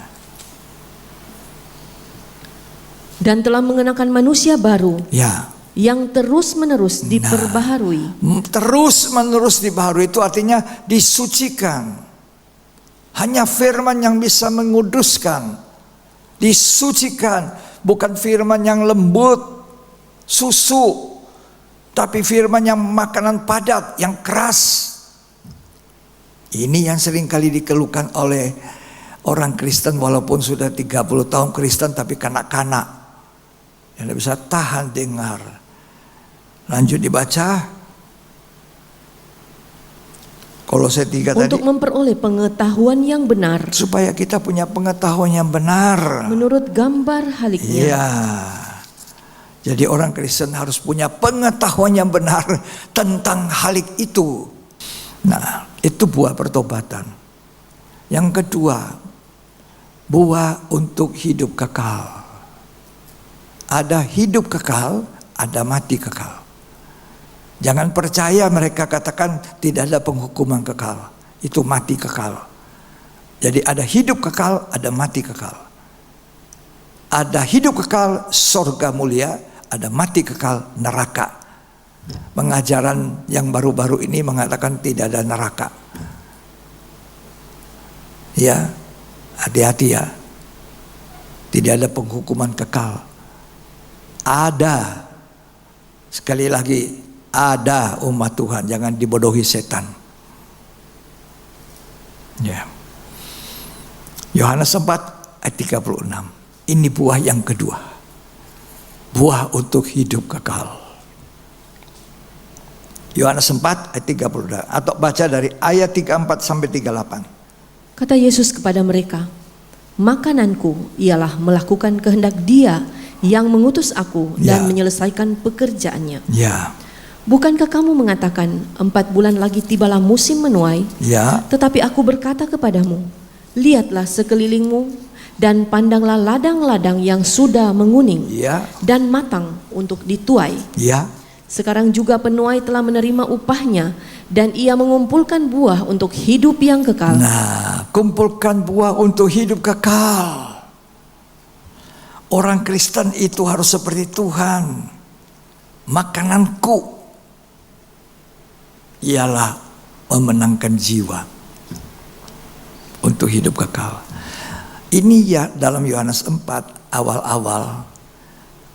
Dan telah mengenakan manusia baru Ya. yang terus-menerus diperbaharui. Terus menerus dibaharui itu artinya disucikan. Hanya firman yang bisa menguduskan. Disucikan. Bukan firman yang lembut, susu, tapi firman yang makanan padat, yang keras. Ini yang sering kali dikeluhkan oleh orang Kristen walaupun sudah 30 tahun Kristen tapi kanak-kanak. Yang tidak bisa tahan dengar. Lanjut dibaca. Kolose 3 tadi. Untuk memperoleh pengetahuan yang benar Supaya kita punya pengetahuan yang benar. menurut gambar haliknya. Iya. Jadi orang Kristen harus punya pengetahuan yang benar tentang halik itu. Nah, itu buah pertobatan. Yang kedua, buah untuk hidup kekal. Ada hidup kekal, ada mati kekal. Jangan percaya mereka katakan tidak ada penghukuman kekal. Itu mati kekal. Jadi ada hidup kekal, ada mati kekal. Ada hidup kekal, sorga mulia. Ada mati kekal, neraka. Pengajaran yang baru-baru ini mengatakan tidak ada neraka. Ya, hati-hati ya. Tidak ada penghukuman kekal. Ada. Sekali lagi, ada umat Tuhan. Jangan dibodohi setan. Ya. Yohanes 4 ayat 36. Ini buah yang kedua. Buah untuk hidup kekal. Yohanes 4 ayat 32. Atau baca dari ayat 34 sampai 38. Kata Yesus kepada mereka, makananku ialah melakukan kehendak Dia yang mengutus aku dan Ya. menyelesaikan pekerjaannya. Ya. Bukankah kamu mengatakan 4 bulan lagi tibalah musim menuai? Ya. Tetapi aku berkata kepadamu, lihatlah sekelilingmu dan pandanglah ladang-ladang yang sudah menguning Ya. dan matang untuk dituai. Ya. Sekarang juga penuai telah menerima upahnya dan ia mengumpulkan buah untuk hidup yang kekal. Nah, kumpulkan buah untuk hidup kekal. Orang Kristen itu harus seperti Tuhan. Makananku ialah memenangkan jiwa untuk hidup kekal. Ini ya dalam Yohanes 4 awal-awal.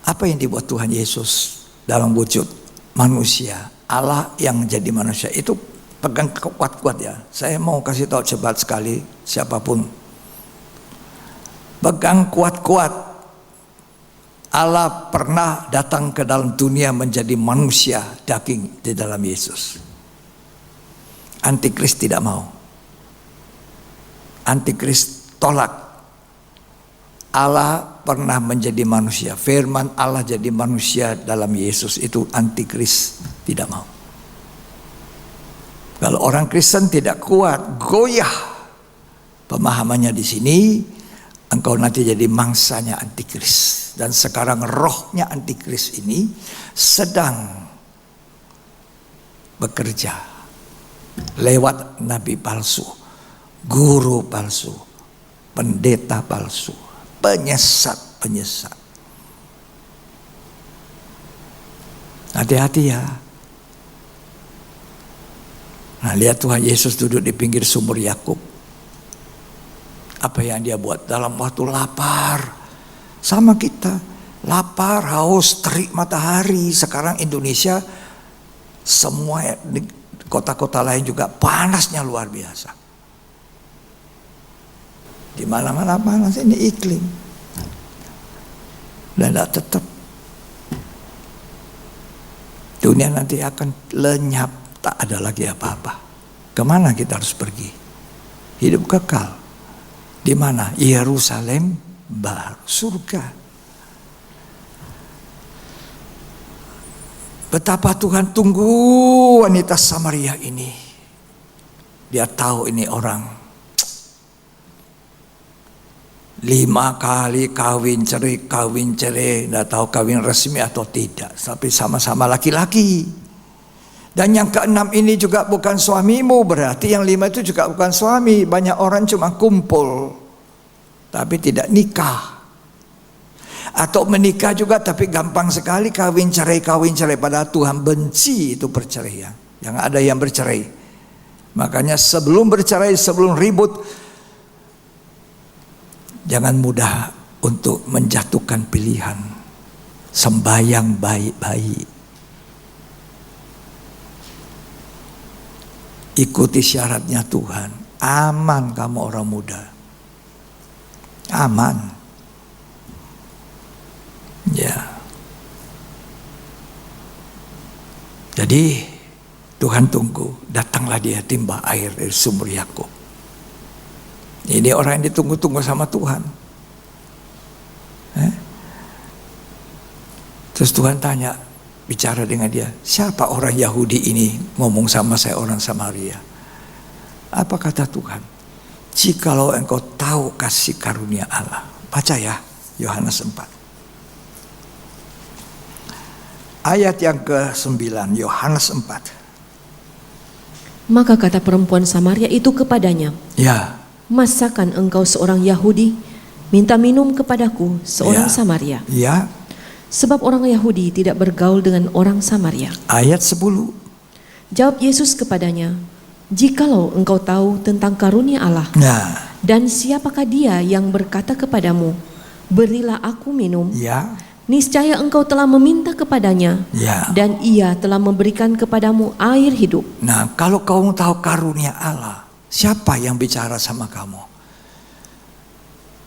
Apa yang dibuat Tuhan Yesus dalam wujud manusia, Allah yang menjadi manusia itu pegang kuat-kuat ya. Saya mau kasih tahu cepat sekali siapapun. Pegang kuat-kuat. Allah pernah datang ke dalam dunia menjadi manusia daging di dalam Yesus. Antikris tidak mau. Antikris tolak. Allah pernah menjadi manusia. Firman Allah jadi manusia dalam Yesus itu antikris tidak mau. Kalau orang Kristen tidak kuat, goyah pemahamannya di sini, engkau nanti jadi mangsanya antikris. Dan sekarang rohnya antikris ini sedang bekerja lewat nabi palsu, guru palsu, pendeta palsu, penyesat. Hati-hati ya. Nah, lihat Tuhan Yesus duduk di pinggir sumur Yakub. Apa yang dia buat dalam waktu lapar. Sama kita, lapar, haus, terik matahari. Sekarang Indonesia, semua di kota-kota lain juga panasnya luar biasa. Di mana-mana panas, ini iklim. Dan tidak tetap. Dunia nanti akan lenyap, tak ada lagi apa-apa. Kemana kita harus pergi? Hidup kekal. Di mana? Yerusalem baru, surga. Betapa Tuhan tunggu wanita Samaria ini. Dia tahu ini orang 5 kali kawin cerai, tidak tahu kawin resmi atau tidak, tapi sama-sama laki-laki. Dan yang ke-6 ini juga bukan suamimu, berarti yang 5 itu juga bukan suami. Banyak orang cuma kumpul, tapi tidak nikah. Atau menikah juga tapi gampang sekali kawin cerai. Padahal Tuhan benci itu perceraian. Yang ada yang bercerai. Makanya sebelum bercerai, sebelum ribut, jangan mudah untuk menjatuhkan pilihan. Sembayang baik-baik. Ikuti syaratnya Tuhan. Aman kamu orang muda. Aman. Ya. Jadi Tuhan tunggu. Datanglah dia timba air dari sumur Yakub. Ini orang yang ditunggu-tunggu sama Tuhan. Terus Tuhan tanya, bicara dengan dia, siapa orang Yahudi ini ngomong sama saya orang Samaria? Apa kata Tuhan? Jikalau engkau tahu kasih karunia Allah. Baca ya, Yohanes 4. Ayat yang ke-9, Yohanes 4. Maka kata perempuan Samaria itu kepadanya, Ya. masakan engkau seorang Yahudi minta minum kepadaku seorang Samaria? Ya. Sebab orang Yahudi tidak bergaul dengan orang Samaria. Ayat 10. Jawab Yesus kepadanya, jikalau engkau tahu tentang karunia Allah, Nah. dan siapakah dia yang berkata kepadamu, berilah aku minum, Ya. niscaya engkau telah meminta kepadanya, Ya. dan ia telah memberikan kepadamu air hidup. Nah, kalau kamu tahu karunia Allah, siapa yang bicara sama kamu?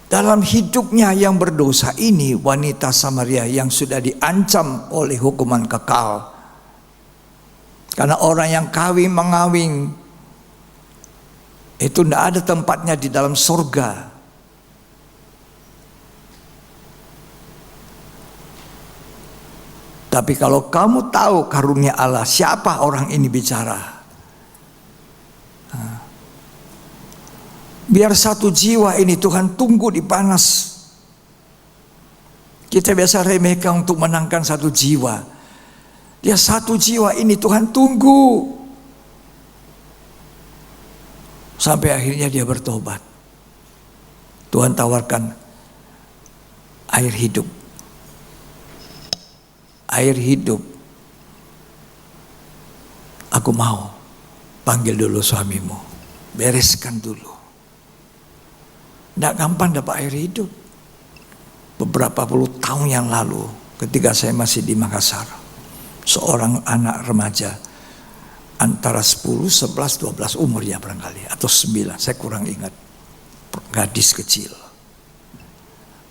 Dalam hidupnya yang berdosa ini, wanita Samaria yang sudah diancam oleh hukuman kekal. Karena orang yang mengawin itu tidak ada tempatnya di dalam surga. Tapi kalau kamu tahu karunia Allah, siapa orang ini bicara? Biar satu jiwa ini Tuhan tunggu di panas. Kita biasa remehkan untuk menangkan satu jiwa. Dia satu jiwa ini Tuhan tunggu. Sampai akhirnya dia bertobat. Tuhan tawarkan air hidup. Air hidup. Aku mau. Panggil dulu suamimu. Bereskan dulu. Tidak gampang dapat air hidup. Beberapa puluh tahun yang lalu, ketika saya masih di Makassar, seorang anak remaja antara 10, 11, 12 umurnya barangkali, atau 9, saya kurang ingat, gadis kecil.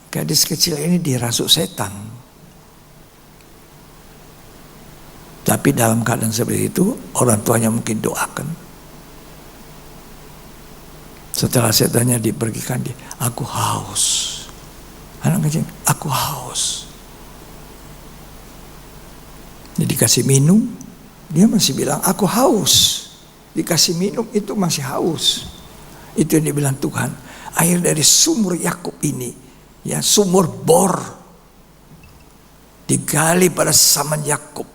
Gadis kecil ini dirasuk setan. Tapi dalam keadaan seperti itu, orang tuanya mungkin doakan. Setelah setannya dipergikan, dia, aku haus. Anak kecil, aku haus. Dia dikasih minum, dia masih bilang, aku haus. Dikasih minum, itu masih haus. Itu yang dibilang Tuhan, air dari sumur Yakub ini, ya sumur bor, digali pada zaman Yakub.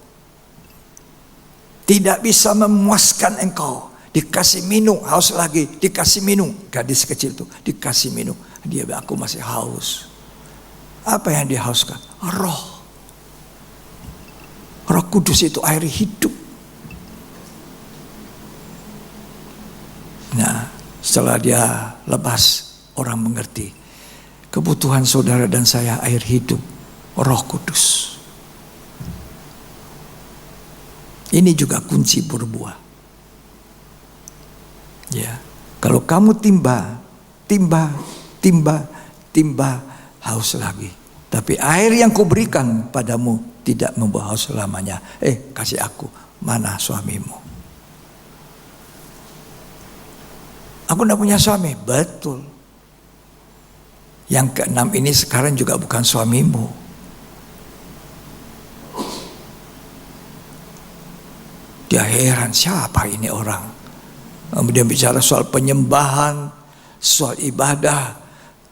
Tidak bisa memuaskan engkau. Dikasih minum, haus lagi, dikasih minum. Gadis kecil itu dikasih minum. Dia bilang, aku masih haus. Apa yang dia hauskan? Roh. Roh Kudus itu air hidup. Nah, setelah dia lepas, orang mengerti. Kebutuhan saudara dan saya air hidup, Roh Kudus. Ini juga kunci berbuah. Ya, kalau kamu timba, haus lagi. Tapi air yang kuberikan padamu tidak membawa haus selamanya. Kasih aku, mana suamimu? Aku tidak punya suami. Betul. Yang keenam ini sekarang juga bukan suamimu. Dia heran, siapa ini orang? Kemudian bicara soal penyembahan, soal ibadah.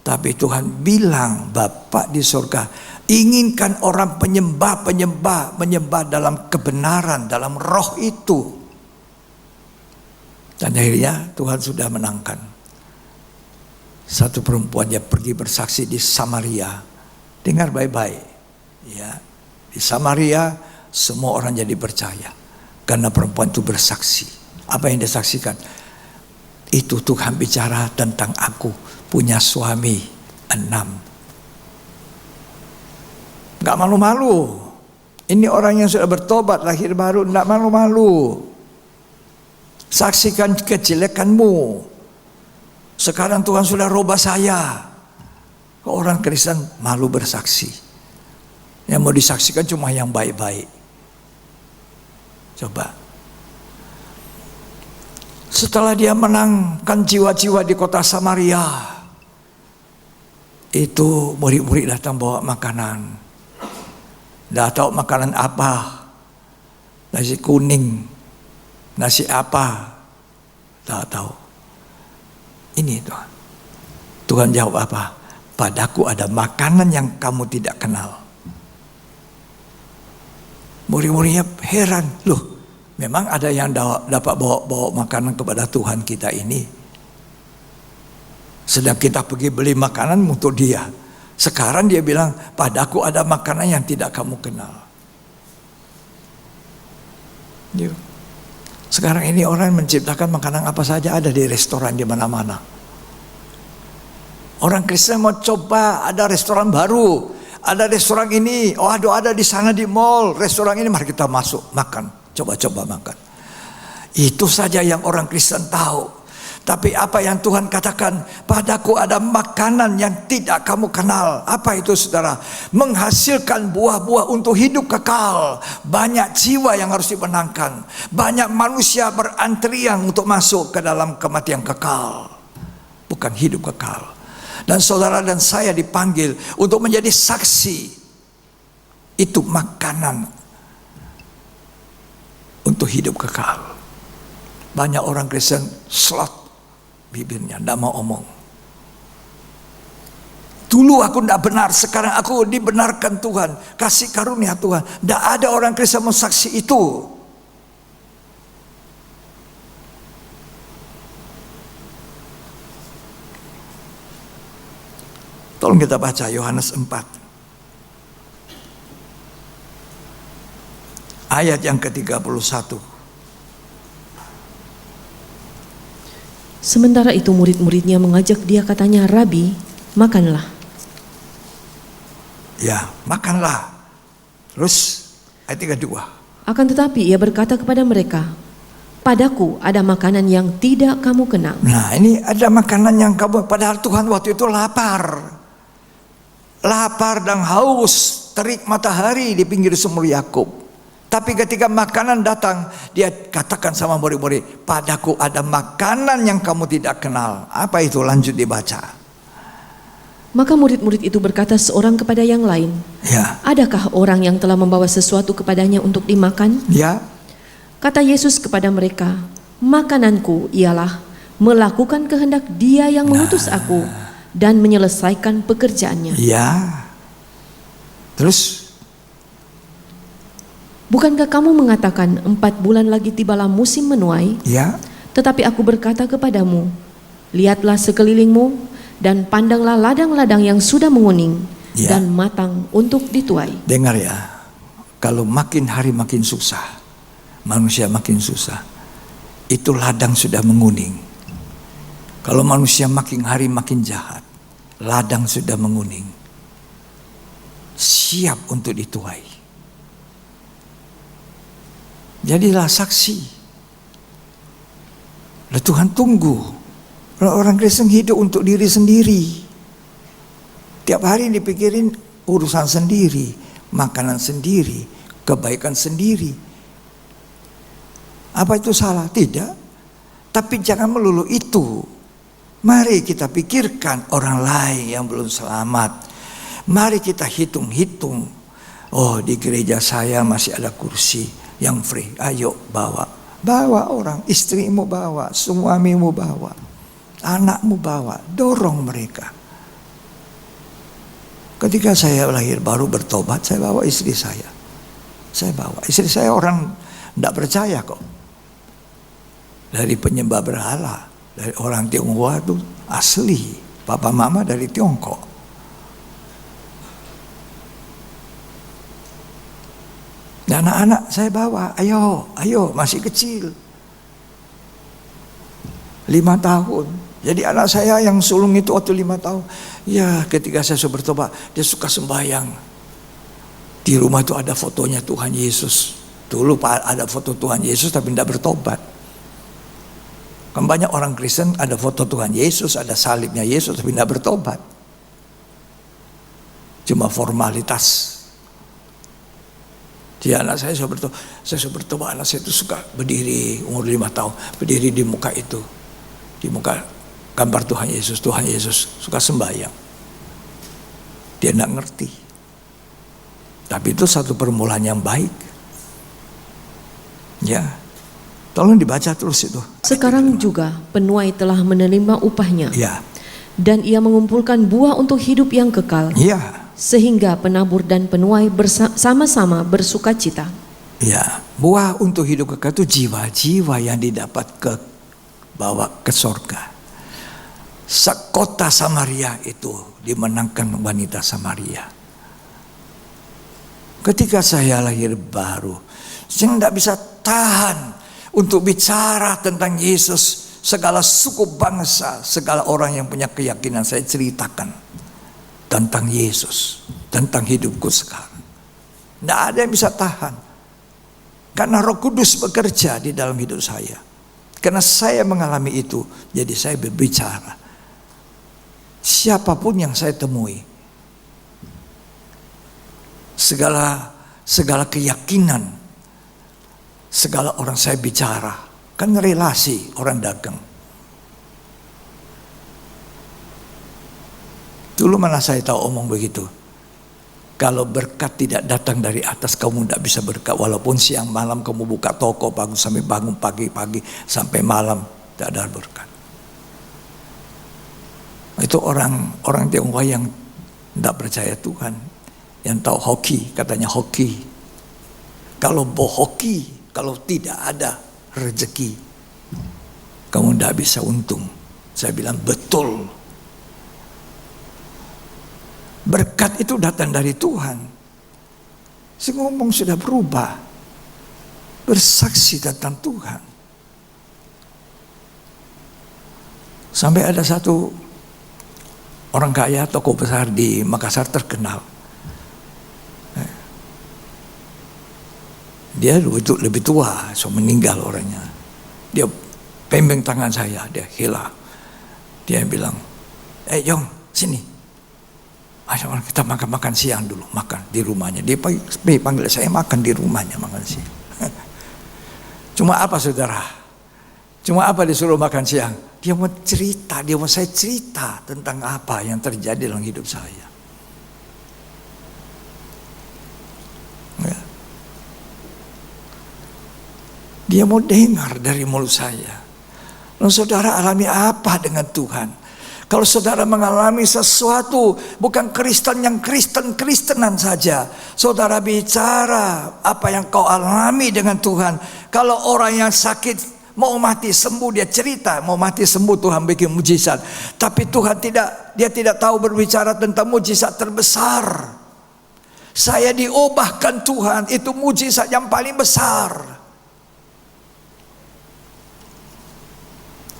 Tapi Tuhan bilang, Bapa di surga inginkan orang menyembah dalam kebenaran, dalam roh itu. Dan akhirnya Tuhan sudah menangkan. Satu perempuan yang pergi bersaksi di Samaria. Dengar baik-baik. Ya, di Samaria semua orang jadi percaya. Karena perempuan itu bersaksi. Apa yang dia saksikan? Itu Tuhan bicara tentang aku punya suami 6. Gak malu-malu. Ini orang yang sudah bertobat lahir baru, gak malu-malu. Saksikan kejelekanmu. Sekarang Tuhan sudah rubah saya. Orang Kristen malu bersaksi. Yang mau disaksikan cuma yang baik-baik. Coba. Setelah dia menangkan jiwa-jiwa di kota Samaria, itu murid-murid datang bawa makanan. Tidak tahu makanan apa. Nasi kuning, nasi apa, tidak tahu. Ini Tuhan. Tuhan jawab apa? Padaku ada makanan yang kamu tidak kenal. Murid-muridnya heran, loh memang ada yang dapat bawa makanan kepada Tuhan kita ini. Sedang kita pergi beli makanan untuk dia. Sekarang dia bilang, padaku ada makanan yang tidak kamu kenal. Sekarang ini orang menciptakan makanan apa saja ada di restoran di mana-mana. Orang Kristen mau coba ada restoran baru. Ada restoran ini, ada di sana di mall, restoran ini, mari kita masuk, makan, coba-coba makan. Itu saja yang orang Kristen tahu. Tapi apa yang Tuhan katakan, padaku ada makanan yang tidak kamu kenal. Apa itu saudara? Menghasilkan buah-buah untuk hidup kekal. Banyak jiwa yang harus dimenangkan. Banyak manusia berantrian untuk masuk ke dalam kematian kekal. Bukan hidup kekal. Dan saudara dan saya dipanggil untuk menjadi saksi. Itu makanan untuk hidup kekal. Banyak orang Kristen slot bibirnya, tidak mau omong. Dulu aku tidak benar, sekarang aku dibenarkan Tuhan. Kasih karunia Tuhan. Tidak ada orang Kristen mau saksi itu. Tolong kita baca Yohanes 4. Ayat yang ke-31. Sementara itu murid-muridnya mengajak dia, katanya, Rabi, makanlah. Ya, makanlah. Terus ayat 32. Akan tetapi ia berkata kepada mereka, padaku ada makanan yang tidak kamu kenal. Nah, ini ada makanan yang kamu, padahal Tuhan waktu itu lapar. Lapar dan haus, terik matahari di pinggir sumur Yakub. Tapi ketika makanan datang, dia katakan sama murid-murid, padaku ada makanan yang kamu tidak kenal. Apa itu? Lanjut dibaca. Maka murid-murid itu berkata seorang kepada yang lain, Ya. adakah orang yang telah membawa sesuatu kepadanya untuk dimakan? Ya. Kata Yesus kepada mereka, makananku ialah melakukan kehendak Dia yang mengutus aku dan menyelesaikan pekerjaannya. Ya. Terus? Bukankah kamu mengatakan 4 bulan lagi tibalah musim menuai? Ya. Tetapi aku berkata kepadamu, lihatlah sekelilingmu dan pandanglah ladang-ladang yang sudah menguning dan matang untuk dituai. Dengar ya, kalau makin hari makin susah, manusia makin susah, itu ladang sudah menguning. Kalau manusia makin hari makin jahat, ladang sudah menguning, siap untuk dituai. Jadilah saksi. Lah Tuhan tunggu. Orang Kristen hidup untuk diri sendiri. Tiap hari dipikirin urusan sendiri, makanan sendiri, kebaikan sendiri. Apa itu salah? Tidak. Tapi jangan melulu itu. Mari kita pikirkan orang lain yang belum selamat. Mari kita hitung-hitung. Oh, di gereja saya masih ada kursi yang free. Ayo bawa. Bawa orang, istrimu bawa, suamimu bawa, anakmu bawa, dorong mereka. Ketika saya lahir baru bertobat, saya bawa istri saya. Saya bawa. Istri saya orang tidak percaya kok. Dari penyembah berhala. Dari orang Tionghoa itu asli. Papa mama dari Tiongkok. Dan anak-anak saya bawa. Ayo masih kecil. 5 tahun. Jadi anak saya yang sulung itu waktu 5 tahun. Ya, ketika saya sudah bertobat, dia suka sembahyang. Di rumah itu ada fotonya Tuhan Yesus. Dulu ada foto Tuhan Yesus tapi tidak bertobat. Kan banyak orang Kristen ada foto Tuhan Yesus, ada salibnya Yesus tapi tidak bertobat. Cuma formalitas. Di anak saya sudah bertobat, anak saya itu suka berdiri umur 5 tahun, berdiri di muka itu. Di muka gambar Tuhan Yesus suka sembahyang. Dia tidak ngerti. Tapi itu satu permulaan yang baik. Ya, tolong dibaca terus itu. Sekarang juga penuai telah menerima upahnya. Ya, Dan ia mengumpulkan buah untuk hidup yang kekal. ya, Sehingga penabur dan penuai sama-sama bersuka cita. ya. Buah untuk hidup kekal itu jiwa-jiwa yang didapat bawa ke sorga. Sekota Samaria itu dimenangkan wanita Samaria. Ketika saya lahir baru, saya tidak bisa tahan untuk bicara tentang Yesus. Segala suku bangsa, segala orang yang punya keyakinan saya ceritakan tentang Yesus, tentang hidupku sekarang. Tidak ada yang bisa tahan. Karena Roh Kudus bekerja di dalam hidup saya. Karena saya mengalami itu, jadi saya berbicara. Siapapun yang saya temui, segala keyakinan, segala orang saya bicara, kan relasi orang dagang. Dulu mana saya tahu omong begitu. Kalau berkat tidak datang dari atas, kamu tidak bisa berkat. Walaupun siang malam kamu buka toko, sampai bangun pagi-pagi sampai malam, tidak ada berkat. Itu orang Tionghoa yang tidak percaya Tuhan, yang tahu hoki, katanya hoki. Kalau hoki, kalau tidak ada rezeki, kamu tidak bisa untung. Saya bilang betul. Berkat itu datang dari Tuhan. Saya ngomong sudah berubah. Bersaksi tentang Tuhan. Sampai ada satu orang kaya, tokoh besar di Makassar terkenal. Dia lebih tua, so meninggal orangnya. Dia pembeng tangan saya, dia hilang. Dia bilang, Yong, sini. Ayo kita makan siang dulu, makan di rumahnya. Dia panggil saya makan di rumahnya, makan siang. Cuma apa saudara? Cuma apa disuruh makan siang? Dia mau cerita, dia mau saya cerita tentang apa yang terjadi dalam hidup saya. Ya. Dia mau dengar dari mulut saya. Lalu saudara alami apa dengan Tuhan? Kalau saudara mengalami sesuatu, bukan Kristen yang Kristen-Kristenan saja. Saudara bicara apa yang kau alami dengan Tuhan. Kalau orang yang sakit mau mati sembuh, dia cerita mau mati sembuh, Tuhan bikin mujizat. Tapi Tuhan dia tidak tahu berbicara tentang mujizat terbesar. Saya diubahkan Tuhan, itu mujizat yang paling besar.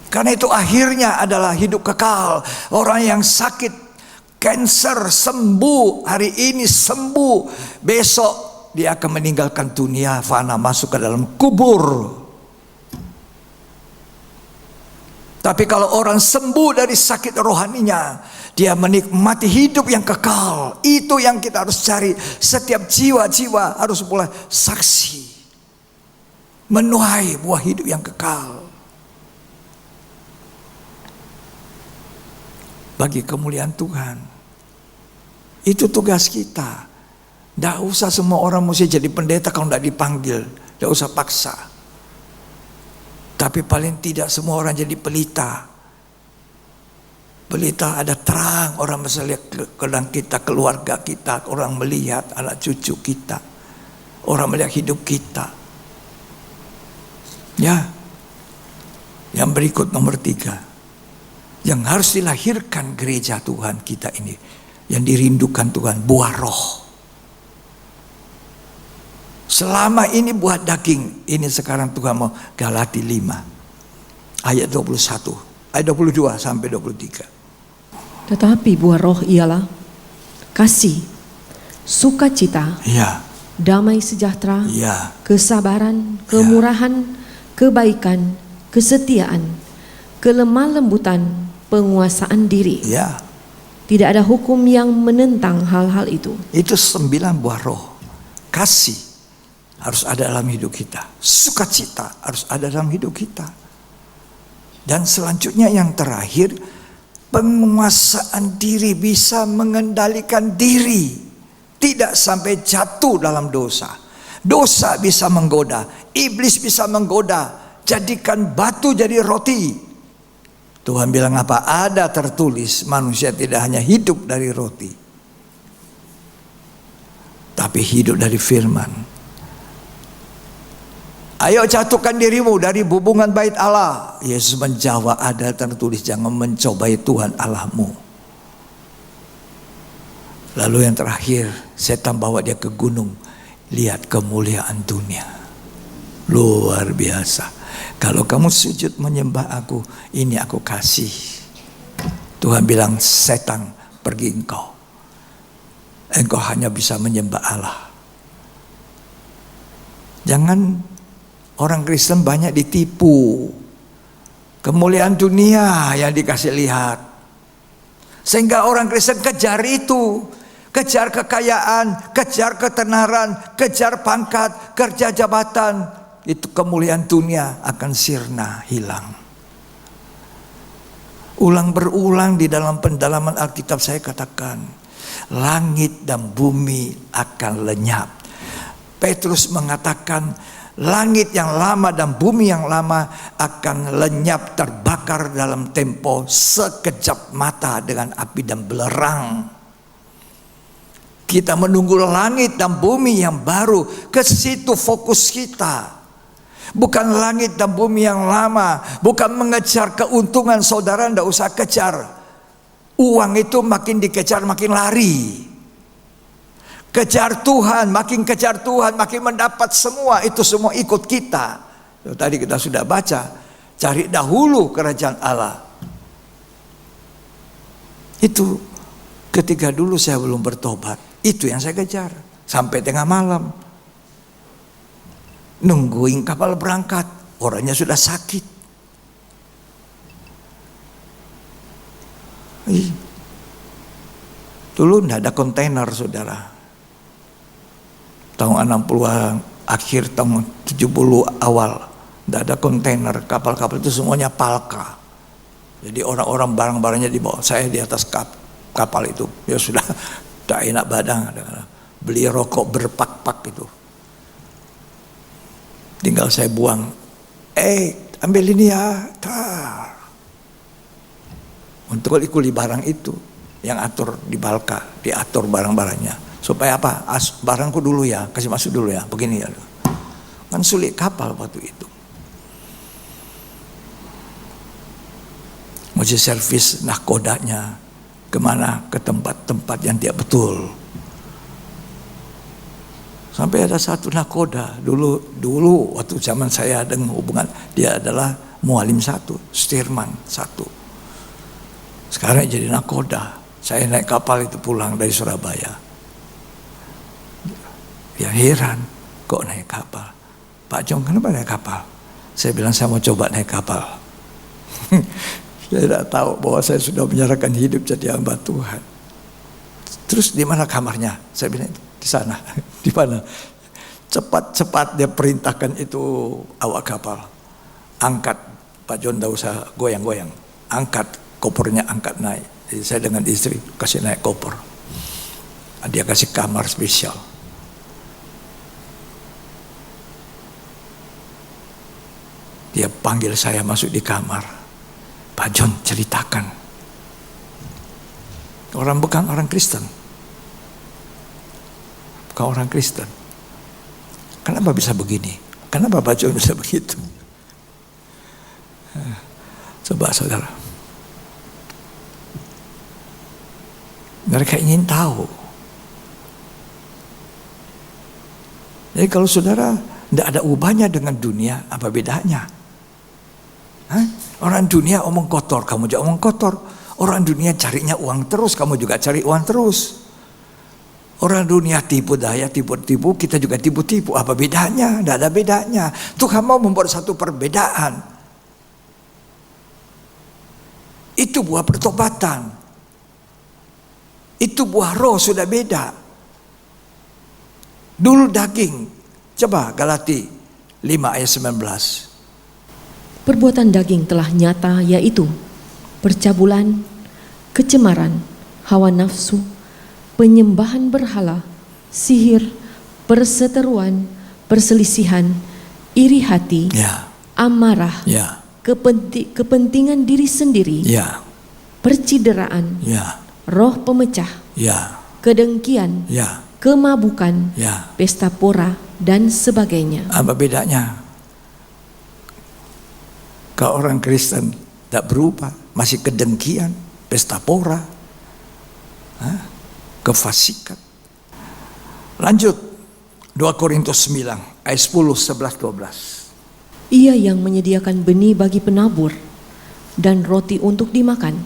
Karena itu akhirnya adalah hidup kekal. Orang yang sakit kanker sembuh, hari ini sembuh, besok dia akan meninggalkan dunia fana, masuk ke dalam kubur. Tapi kalau orang sembuh dari sakit rohaninya, dia menikmati hidup yang kekal. Itu yang kita harus cari. Setiap jiwa-jiwa harus boleh saksi, menuai buah hidup yang kekal. bagi kemuliaan Tuhan. Itu tugas kita. Tidak usah semua orang mesti jadi pendeta kalau tidak dipanggil. Tidak usah paksa. Tapi paling tidak semua orang jadi pelita. Pelita ada terang, orang bisa lihat keadaan kita, keluarga kita, orang melihat anak cucu kita, orang melihat hidup kita. Ya, yang berikut nomor 3, yang harus dilahirkan gereja Tuhan kita ini, yang dirindukan Tuhan, buah roh. Selama ini buah daging, ini sekarang Tuhan mau Galati 5 ayat 21, ayat 22 sampai 23. Tetapi buah roh ialah kasih, sukacita, Ya, damai sejahtera, ya, kesabaran, kemurahan, kebaikan, kesetiaan, kelemah lembutan, penguasaan diri. ya. Tidak ada hukum yang menentang hal-hal itu. Itu 9 buah roh. Kasih harus ada dalam hidup kita. Sukacita harus ada dalam hidup kita. Dan selanjutnya yang terakhir, penguasaan diri, bisa mengendalikan diri. Tidak sampai jatuh dalam dosa. Dosa bisa menggoda. Iblis bisa menggoda. Jadikan batu jadi roti. Tuhan bilang apa? Ada tertulis, manusia tidak hanya hidup dari roti, tapi hidup dari firman. Ayo jatuhkan dirimu dari hubungan bait Allah. Yesus menjawab, ada tertulis, jangan mencobai Tuhan Allahmu. Lalu yang terakhir, setan bawa dia ke gunung. Lihat kemuliaan dunia. Luar biasa. Kalau kamu sujud menyembah aku, ini aku kasih. Tuhan bilang, setan pergi engkau. Engkau hanya bisa menyembah Allah. Jangan orang Kristen banyak ditipu. Kemuliaan dunia yang dikasih lihat. Sehingga orang Kristen kejar itu. Kejar kekayaan, kejar ketenaran, kejar pangkat, kerja jabatan. Itu kemuliaan dunia akan sirna, hilang. Ulang berulang di dalam pendalaman Alkitab saya katakan, langit dan bumi akan lenyap. Petrus mengatakan, langit yang lama dan bumi yang lama akan lenyap, terbakar dalam tempo sekejap mata dengan api dan belerang. Kita menunggu langit dan bumi yang baru, ke situ fokus kita. Bukan langit dan bumi yang lama, bukan mengejar keuntungan. Saudara tidak usah kejar. Uang itu makin dikejar makin lari. Kejar Tuhan, makin kejar Tuhan, makin mendapat semua. Itu semua ikut kita. Tadi kita sudah baca, cari dahulu kerajaan Allah. Itu ketika dulu saya belum bertobat, itu yang saya kejar sampai tengah malam. Nungguin kapal berangkat, orangnya sudah sakit. Dulu tidak ada kontainer, saudara. Tahun 60-an, akhir tahun 70 awal, tidak ada kontainer. Kapal-kapal itu semuanya palka. Jadi orang-orang barang-barangnya dibawa. Saya di atas kapal itu, ya sudah, tak enak badan. Beli rokok berpak-pak itu. Tinggal saya buang. Ambil ini ya. Untuk kuli barang itu yang atur di balka, diatur barang-barangnya. Supaya apa? Barangku dulu ya, kasih masuk dulu ya. Begini ya. Kan sulit kapal waktu itu. Mesti servis nahkodanya kemana? Ke tempat-tempat yang tidak betul. Sampai ada satu nahkoda dulu waktu zaman saya dengan hubungan, dia adalah mualim 1, stirman 1. Sekarang jadi nahkoda. Saya naik kapal itu pulang dari Surabaya. Ya heran, kok naik kapal? Pak Jong, kenapa naik kapal? Saya bilang saya mau coba naik kapal. Saya tidak tahu bahwa saya sudah menyerahkan hidup jadi hamba Tuhan. Terus di mana kamarnya? Saya bilang di sana. Di mana? Cepat-cepat dia perintahkan itu awak kapal. Angkat, Pak John tidak usah goyang-goyang. Angkat kopernya, angkat naik. Jadi saya dengan istri kasih naik koper. Dia kasih kamar spesial. Dia panggil saya masuk di kamar. Pak John, ceritakan. Bukan orang Kristen. Bukan orang Kristen. Kenapa bisa begini? Kenapa Pak John bisa begitu? Coba saudara. Mereka ingin tahu. Jadi kalau saudara tidak ada ubahnya dengan dunia, apa bedanya? Hah? Orang dunia omong kotor, kamu juga omong kotor. Orang dunia carinya uang terus, kamu juga cari uang terus. Orang dunia tipu daya, tipu-tipu, kita juga tipu-tipu. Apa bedanya? Tidak ada bedanya. Tuhan mau membuat satu perbedaan. Itu buah pertobatan. Itu buah roh sudah beda. Dulu daging. Coba Galati 5 ayat 19. Perbuatan daging telah nyata, yaitu percabulan, kecemaran, hawa nafsu, penyembahan berhala, sihir, perseteruan, perselisihan, iri hati, amarah, kepentingan diri sendiri, percideraan, roh pemecah, kedengkian, kemabukan, pesta pora, dan sebagainya. Apa bedanya? Kalau orang Kristen tidak berubah, masih kedengkian, pesta pora, kefasikan. Lanjut 2 Korintus 9 ayat 10, 11, 12. Ia yang menyediakan benih bagi penabur dan roti untuk dimakan.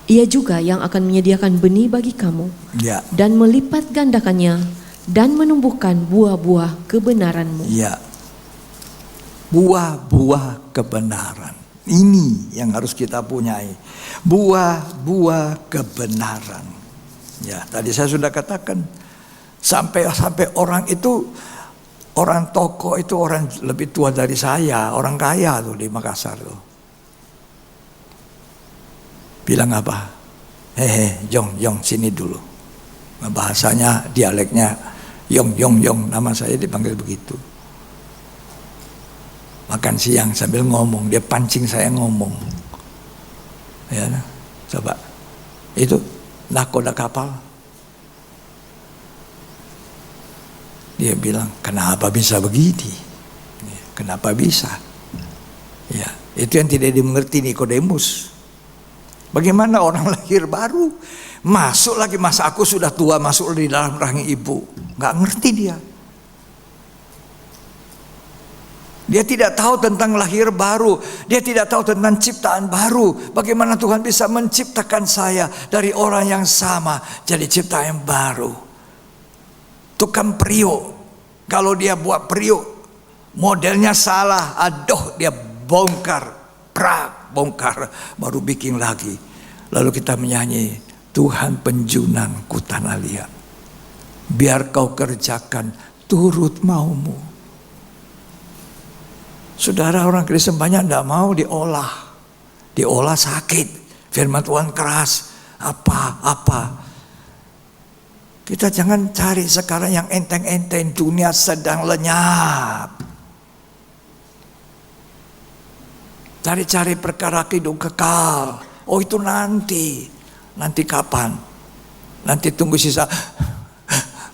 Ia juga yang akan menyediakan benih bagi kamu dan melipat gandakannya dan menumbuhkan buah-buah kebenaranmu. Buah-buah kebenaran. Ini yang harus kita punyai. Buah-buah kebenaran. Tadi saya sudah katakan sampai orang itu, orang tokoh itu orang lebih tua dari saya, orang kaya tuh di Makassar tuh. Bilang apa? Jong, sini dulu. Bahasanya, dialeknya, Yong, nama saya dipanggil begitu. Makan siang sambil ngomong, dia pancing saya ngomong. Coba, itu nakoda kapal. Dia bilang, kenapa bisa begini? Kenapa bisa? Itu yang tidak dimengerti Nikodemus. Bagaimana orang lahir baru masuk lagi, masa aku sudah tua masuk di dalam rahim ibu? Nggak ngerti dia. Dia tidak tahu tentang lahir baru. Dia tidak tahu tentang ciptaan baru. Bagaimana Tuhan bisa menciptakan saya dari orang yang sama jadi ciptaan yang baru. Tukang periuk, kalau dia buat periuk modelnya salah, aduh dia bongkar, baru bikin lagi. Lalu kita menyanyi, Tuhan penjunanku tanah liat, biar kau kerjakan turut maumu. Saudara, orang Kristen banyak tidak mau diolah sakit, firman Tuhan keras, apa. Kita jangan cari sekarang yang enteng-enteng, dunia sedang lenyap. Cari-cari perkara hidup kekal. Oh itu nanti kapan? Nanti tunggu sisa,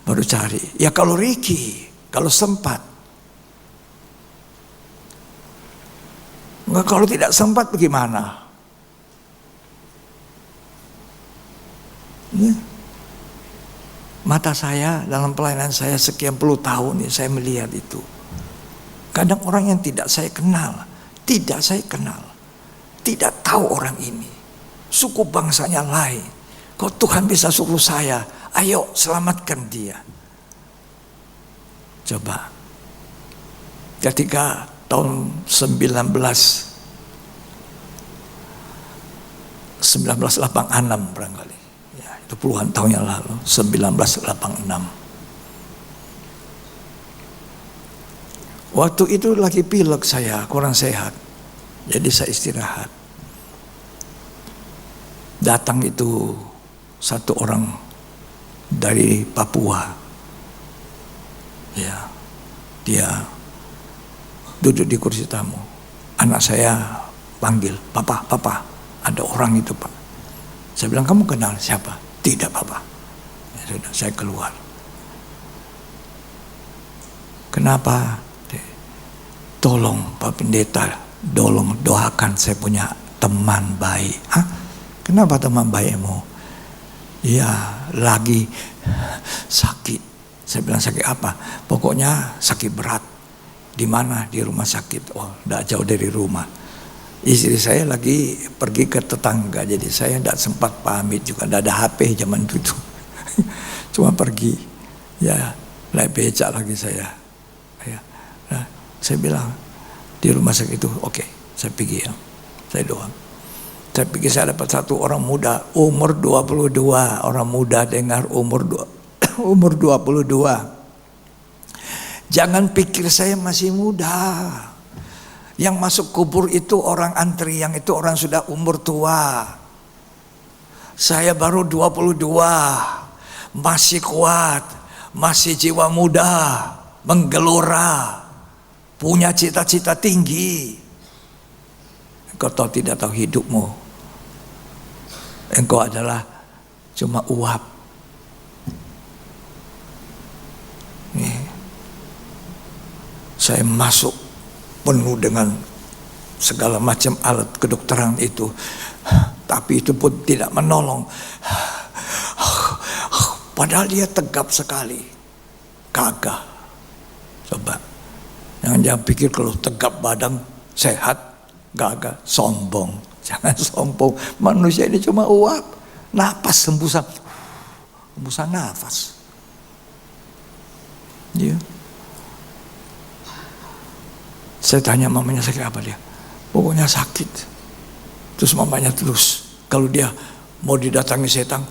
baru cari. Ya kalau kalau sempat. Enggak, kalau tidak sempat bagaimana? Mata saya dalam pelayanan saya sekian puluh tahun saya melihat itu. Kadang orang yang tidak saya kenal, tidak tahu orang ini, suku bangsanya lain. Kok Tuhan bisa suruh saya, ayo selamatkan dia. Coba, ketika tahun 1986 barangkali, itu puluhan tahun yang lalu, 1986. Waktu itu lagi pilek saya, kurang sehat, jadi saya istirahat. Datang itu satu orang dari Papua. Ya, dia duduk di kursi tamu. Anak saya panggil, "Papa, papa, ada orang itu, Pak." Saya bilang, "Kamu kenal siapa?" "Tidak, Papa." Ya sudah, saya keluar. "Kenapa?" "Tolong Pak Pendeta, tolong doakan, saya punya teman baik." "Hah? Kenapa teman baikmu?" "Ya, lagi sakit." Saya bilang, "Sakit apa?" "Pokoknya sakit berat." "Di mana?" "Di rumah sakit." "Oh, tidak jauh dari rumah." Istri saya lagi pergi ke tetangga, jadi saya tidak sempat pamit juga. Tidak ada HP zaman itu. Cuma pergi. Ya, naik becak lagi saya. Ya. Nah, saya bilang, "Di rumah sakit itu." "Oke, saya pergi ya." Saya doang. Saya pikir saya dapat satu orang muda, umur 22. Orang muda dengar umur 22. Jangan pikir saya masih muda. Yang masuk kubur itu orang antri, yang itu orang sudah umur tua. Saya baru 22, masih kuat, masih jiwa muda, menggelora, punya cita-cita tinggi. Engkau tahu tidak tahu hidupmu, engkau adalah cuma uap. Nih, saya masuk penuh dengan segala macam alat kedokteran itu, tapi itu pun tidak menolong. Padahal dia tegap sekali, gagah. Coba, jangan pikir kalau tegap badan sehat, gagah, sombong. Jangan sombong. Manusia ini cuma uap, napas, hembusan nafas. Dia. Saya tanya mamanya, sakit apa dia? Pokoknya sakit. Terus mamanya kalau dia mau didatangi setan,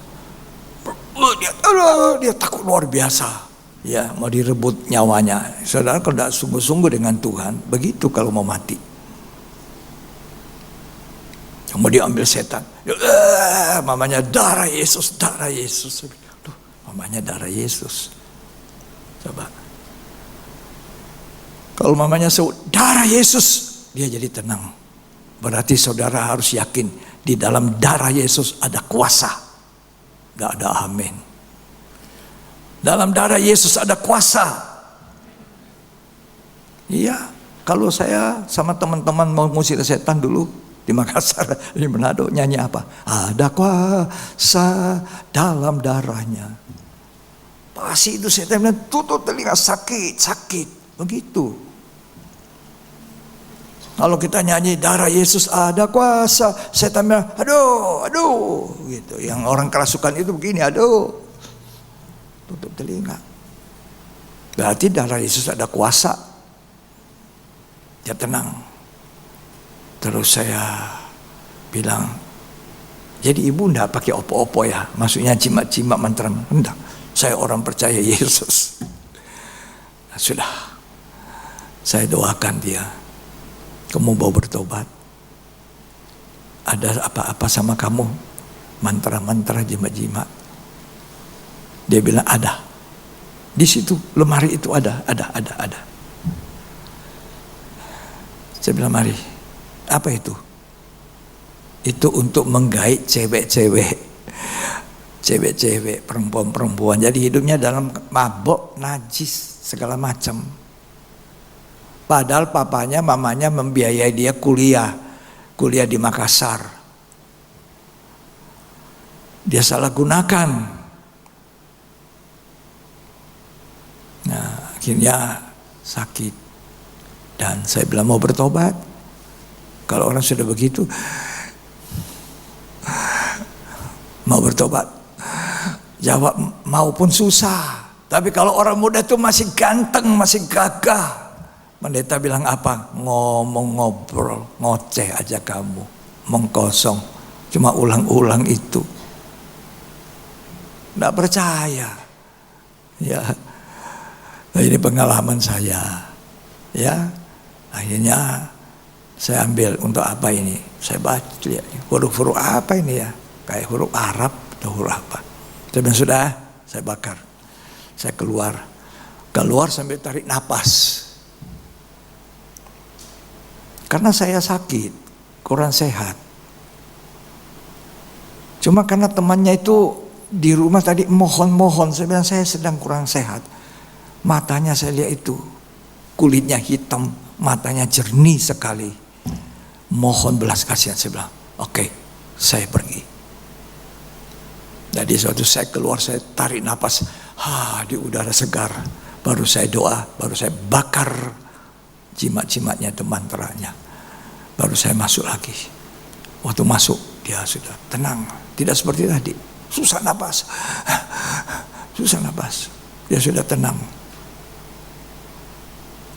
dia takut luar biasa. Ya, mau direbut nyawanya. Saudara, kalau tidak sungguh-sungguh dengan Tuhan, begitu kalau mau mati. Mau diambil setan. Mamanya, "Darah Yesus, darah Yesus." Loh, mamanya darah Yesus. Coba. Kalau mamanya darah Yesus, dia jadi tenang. Berarti saudara harus yakin di dalam darah Yesus ada kuasa. Tidak ada amin. Dalam darah Yesus ada kuasa. Iya, kalau saya sama teman-teman mau ngusir setan dulu di Makassar, di Manado, nyanyi apa? Ada kuasa dalam darahnya. Pasti itu setan bilang, tutup telinga, sakit. Begitu. Kalau kita nyanyi darah Yesus ada kuasa, setan bilang, aduh, gitu. Yang orang kerasukan itu begini, aduh, tutup telinga. Berarti darah Yesus ada kuasa. Dia tenang. Terus saya bilang, jadi ibu enggak pakai opo-opo ya? Maksudnya jimat-jimat mantra? Enggak. Saya orang percaya Yesus. Nah, sudah. Saya doakan dia. Kamu mau bertobat? Ada apa-apa sama kamu? Mantra-mantra, jimat-jimat? Dia bilang ada. Di situ lemari itu ada. Saya bilang, mari. Apa itu? Itu untuk menggait cewek-cewek, perempuan-perempuan. Jadi hidupnya dalam mabok, najis, segala macam. Padahal papanya, mamanya membiayai dia kuliah di Makassar. Dia salah gunakan. Nah, akhirnya sakit. Dan saya bilang mau bertobat. Kalau orang sudah begitu, mau bertobat, jawab maupun susah. Tapi kalau orang muda itu masih ganteng, masih gagah, pendeta bilang apa? Ngomong, ngobrol, ngoceh aja kamu, mengkosong, cuma ulang-ulang itu. Nggak percaya. Ya, nah, ini pengalaman saya. Ya, akhirnya saya ambil untuk apa ini? Saya baca, huruf-huruf apa ini ya? kayak huruf Arab atau huruf apa. Saya bilang, sudah, saya bakar. Saya keluar sambil tarik napas. Karena saya sakit, kurang sehat. Cuma karena temannya itu di rumah tadi mohon, saya bilang saya sedang kurang sehat. Matanya saya lihat itu, kulitnya hitam, matanya jernih sekali. Mohon belas kasihan, saya bilang, oke, saya pergi. Jadi suatu saya keluar, saya tarik napas, di udara segar. Baru saya doa, baru saya bakar jimat-jimatnya, mantranya. Baru saya masuk lagi. Waktu masuk, dia sudah tenang. Tidak seperti tadi, susah napas. Dia sudah tenang.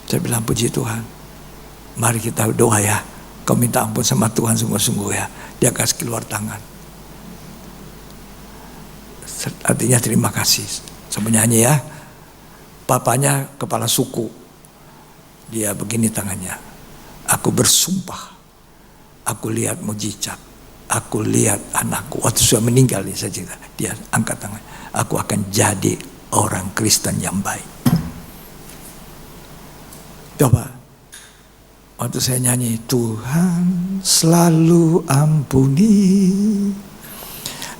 Saya bilang, puji Tuhan, mari kita doa ya. Kau minta ampun sama Tuhan sungguh-sungguh ya. Dia kasih keluar tangan. Artinya terima kasih. Sama nyanyi ya. Papanya kepala suku. Dia begini tangannya. Aku bersumpah. Aku lihat mujizat. Aku lihat anakku. Waktu sudah meninggal dia angkat tangan. Aku akan jadi orang Kristen yang baik. Coba. Waktu saya nyanyi, Tuhan selalu ampuni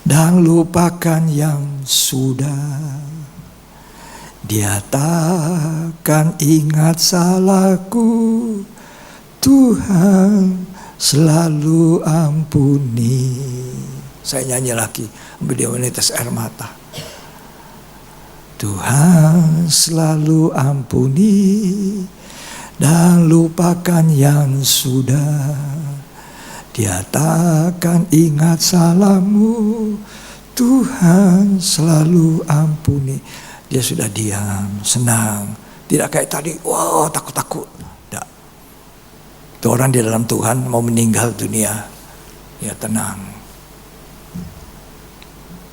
dan lupakan yang sudah. Dia takkan ingat salahku. Tuhan selalu ampuni. Saya nyanyi lagi, dia menetes air mata. Tuhan selalu ampuni dan lupakan yang sudah. Dia takkan ingat salahmu. Tuhan selalu ampuni. Dia sudah diam, senang. Tidak kayak tadi, wow, takut-takut. Tidak. Itu orang di dalam Tuhan mau meninggal dunia, ya tenang.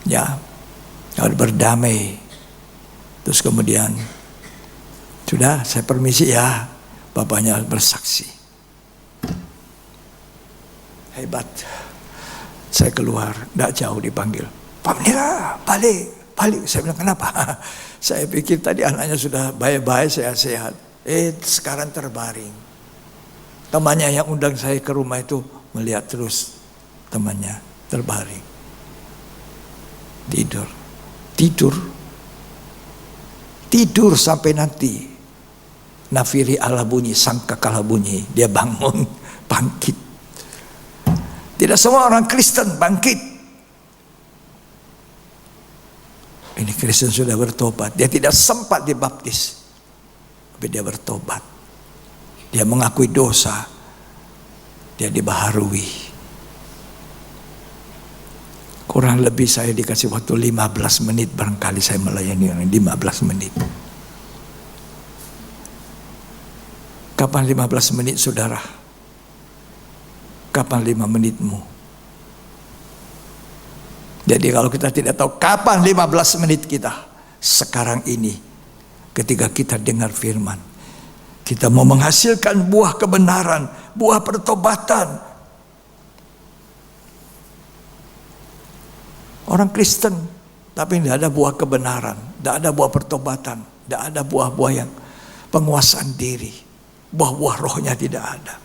Ya, harus berdamai. Terus kemudian, sudah saya permisi ya. Bapaknya bersaksi. Hebat. Saya keluar, tidak jauh dipanggil. Pak Pendeta, balik. Saya bilang, kenapa? Saya pikir tadi anaknya sudah baik-baik, sehat-sehat. Sekarang terbaring. Temannya yang undang saya ke rumah itu melihat terus temannya terbaring. Tidur sampai nanti. Nafiri ala bunyi, sangka kalah bunyi. Dia bangun, bangkit. Tidak semua orang Kristen bangkit. Ini Kristen sudah bertobat. Dia tidak sempat dibaptis. Tapi dia bertobat. Dia mengakui dosa. Dia dibaharui. Kurang lebih saya dikasih waktu 15 menit. Barangkali saya melayani orang 15 menit. Kapan 15 menit saudara? Kapan 5 menitmu? Jadi kalau kita tidak tahu kapan 15 menit kita, sekarang ini ketika kita dengar firman, kita mau menghasilkan buah kebenaran, buah pertobatan. Orang Kristen tapi tidak ada buah kebenaran, tidak ada buah pertobatan, tidak ada buah-buah yang penguasaan diri. Buah-buah rohnya tidak ada.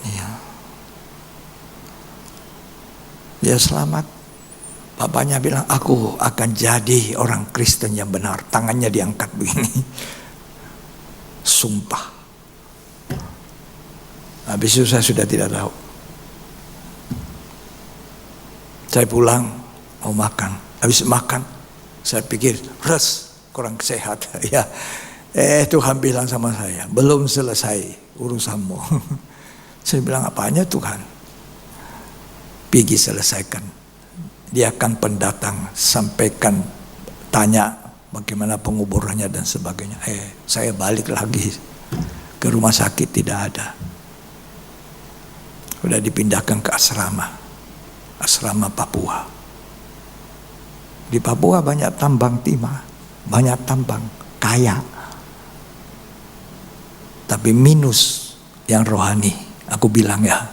Ya. Dia selamat. Bapaknya bilang, aku akan jadi orang Kristen yang benar. Tangannya diangkat begini. Sumpah. Habis itu saya sudah tidak tahu. Saya pulang mau makan. Habis makan saya pikir kurang sehat. Ya. Tuhan bilang sama saya, belum selesai urusanmu. Saya bilang, apanya Tuhan? Pergi selesaikan. Dia akan pendatang, sampaikan, tanya bagaimana penguburannya dan sebagainya. Saya balik lagi ke rumah sakit, tidak ada. Sudah dipindahkan ke asrama Papua. Di Papua banyak tambang timah, banyak tambang, kaya. Tapi minus yang rohani. Aku bilang ya,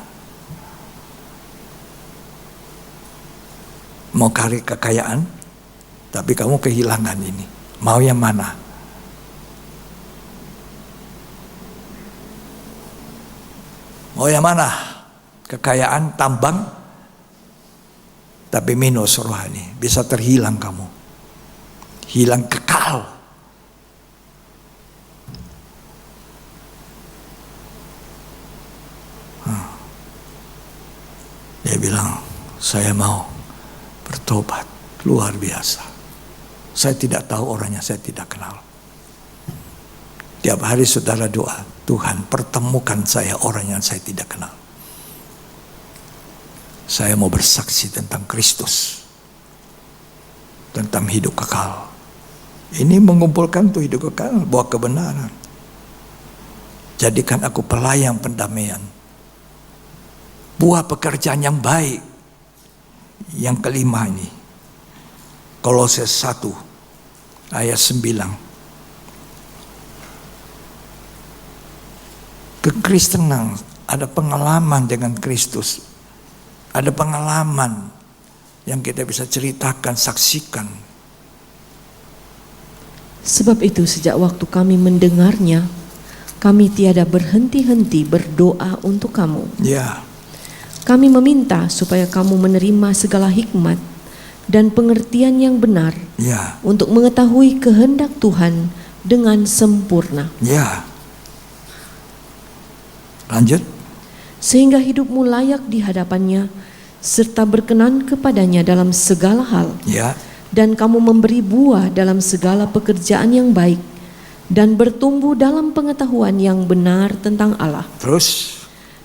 Mau cari kekayaan, tapi kamu kehilangan ini. Mau yang mana? Mau yang mana? Kekayaan tambang, tapi minus rohani. Bisa terhilang kamu. Hilang kekal. Dia bilang, saya mau bertobat. Luar biasa. Saya tidak tahu orangnya, saya tidak kenal. Tiap hari saudara doa, Tuhan pertemukan saya orang yang saya tidak kenal. Saya mau bersaksi tentang Kristus, tentang hidup kekal. Ini mengumpulkan tuh hidup kekal, bawa kebenaran. Jadikan aku pelayan pendamaian. Buah pekerjaan yang baik. Yang kelima ini, Kolose 1 ayat 9. Kekristenan ada pengalaman dengan Kristus. Ada pengalaman yang kita bisa ceritakan, saksikan. Sebab itu sejak waktu kami mendengarnya, kami tiada berhenti-henti berdoa untuk kamu. Ya. Kami meminta supaya kamu menerima segala hikmat dan pengertian yang benar, Ya. untuk mengetahui kehendak Tuhan dengan sempurna. Ya. Lanjut. Sehingga hidupmu layak di hadapannya, serta berkenan kepadanya dalam segala hal. Ya. Dan kamu memberi buah dalam segala pekerjaan yang baik, dan bertumbuh dalam pengetahuan yang benar tentang Allah. Terus.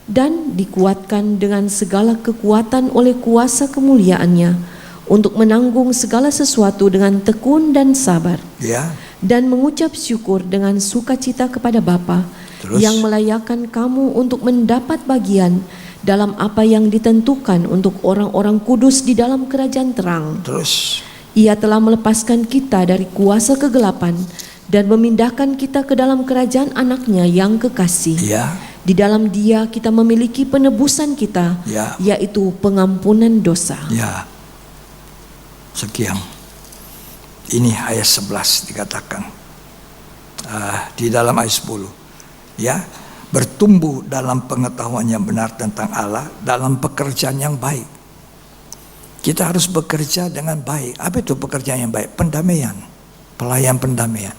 Dan dikuatkan dengan segala kekuatan oleh kuasa kemuliaannya, untuk menanggung segala sesuatu dengan tekun dan sabar. Ya. Dan mengucap syukur dengan sukacita kepada Bapa, Terus. yang melayakkan kamu untuk mendapat bagian dalam apa yang ditentukan untuk orang-orang kudus di dalam kerajaan terang. Terus. Ia telah melepaskan kita dari kuasa kegelapan dan memindahkan kita ke dalam kerajaan anaknya yang kekasih. Ya. Di dalam Dia kita memiliki penebusan kita, Ya. yaitu pengampunan dosa. Ya. Sekian. Ini ayat 11 dikatakan. Di dalam ayat 10. Ya. Bertumbuh dalam pengetahuan yang benar tentang Allah, dalam pekerjaan yang baik. Kita harus bekerja dengan baik. Apa itu pekerjaan yang baik? Pendamaian. Pelayan pendamaian.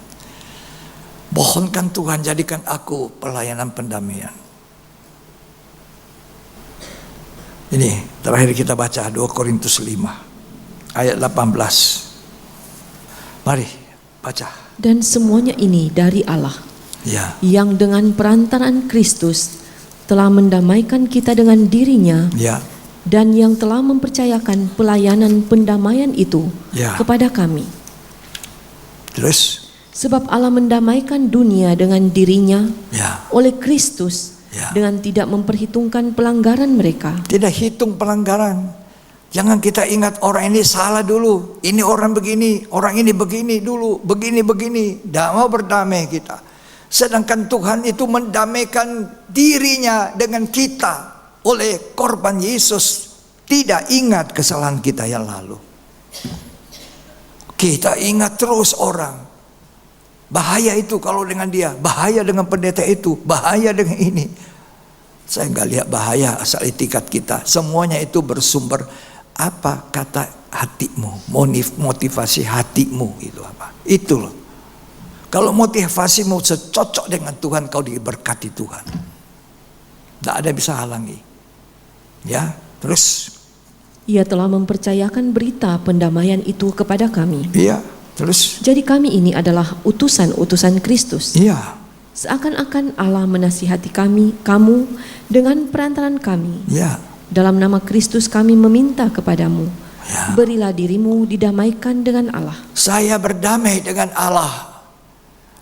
Mohonkan Tuhan jadikan aku pelayanan pendamaian. Ini terakhir kita baca 2 Korintus 5 ayat 18. Mari baca. Dan semuanya ini dari Allah, Ya. yang dengan perantaraan Kristus telah mendamaikan kita dengan dirinya, Ya. dan yang telah mempercayakan pelayanan pendamaian itu Ya. kepada kami. Terus. Sebab Allah mendamaikan dunia dengan dirinya Ya. oleh Kristus, Ya. dengan tidak memperhitungkan pelanggaran mereka. Tidak hitung pelanggaran. Jangan kita ingat orang ini salah dulu. Ini orang begini, orang ini begini dulu, begini. Tidak mau berdamai kita. Sedangkan Tuhan itu mendamaikan dirinya dengan kita oleh korban Yesus. Tidak ingat kesalahan kita yang lalu. Kita ingat terus orang. Bahaya itu kalau dengan dia, bahaya dengan pendeta itu, bahaya dengan ini. Saya nggak lihat bahaya asal etikat kita. Semuanya itu bersumber apa kata hatimu, motivasi hatimu itu apa? Itu loh. Kalau motivasimu secocok dengan Tuhan, kau diberkati Tuhan. Tidak ada yang bisa halangi. Ya, terus. Ia telah mempercayakan berita pendamaian itu kepada kami. Iya, terus. Jadi kami ini adalah utusan-utusan Kristus. Iya. Seakan-akan Allah menasihati kamu dengan perantaran kami. Ya. Dalam nama Kristus kami meminta kepadamu, Ya. berilah dirimu didamaikan dengan Allah. Saya berdamai dengan Allah.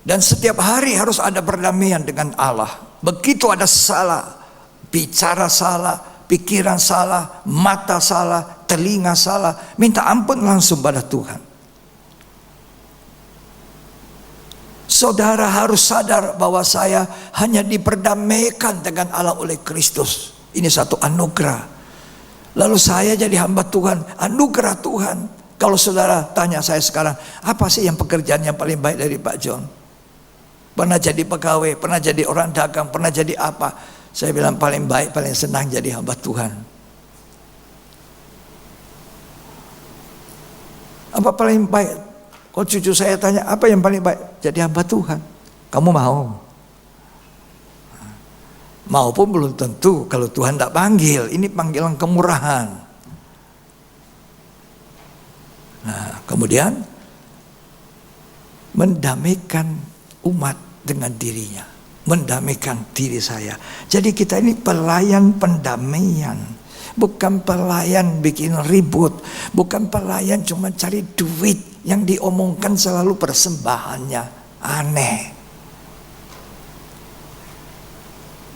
Dan setiap hari harus ada perdamaian dengan Allah. Begitu ada salah, bicara salah, pikiran salah, mata salah, telinga salah, minta ampun langsung pada Tuhan. Saudara harus sadar bahwa saya hanya diperdamaikan dengan Allah oleh Kristus. Ini satu anugerah. Lalu saya jadi hamba Tuhan, anugerah Tuhan. Kalau saudara tanya saya sekarang, apa sih yang pekerjaan yang paling baik dari Pak John? Pernah jadi pegawai, pernah jadi orang dagang, pernah jadi apa? Saya bilang paling baik, paling senang jadi hamba Tuhan. Apa paling baik? Kalau cucu saya tanya, apa yang paling baik? Jadi hamba Tuhan. Kamu mau? Mau pun belum tentu kalau Tuhan tidak panggil. Ini panggilan kemurahan. Nah, kemudian mendamaikan umat dengan dirinya, mendamaikan diri saya. Jadi kita ini pelayan pendamaian, bukan pelayan bikin ribut, bukan pelayan cuma cari duit. Yang diomongkan selalu persembahannya aneh.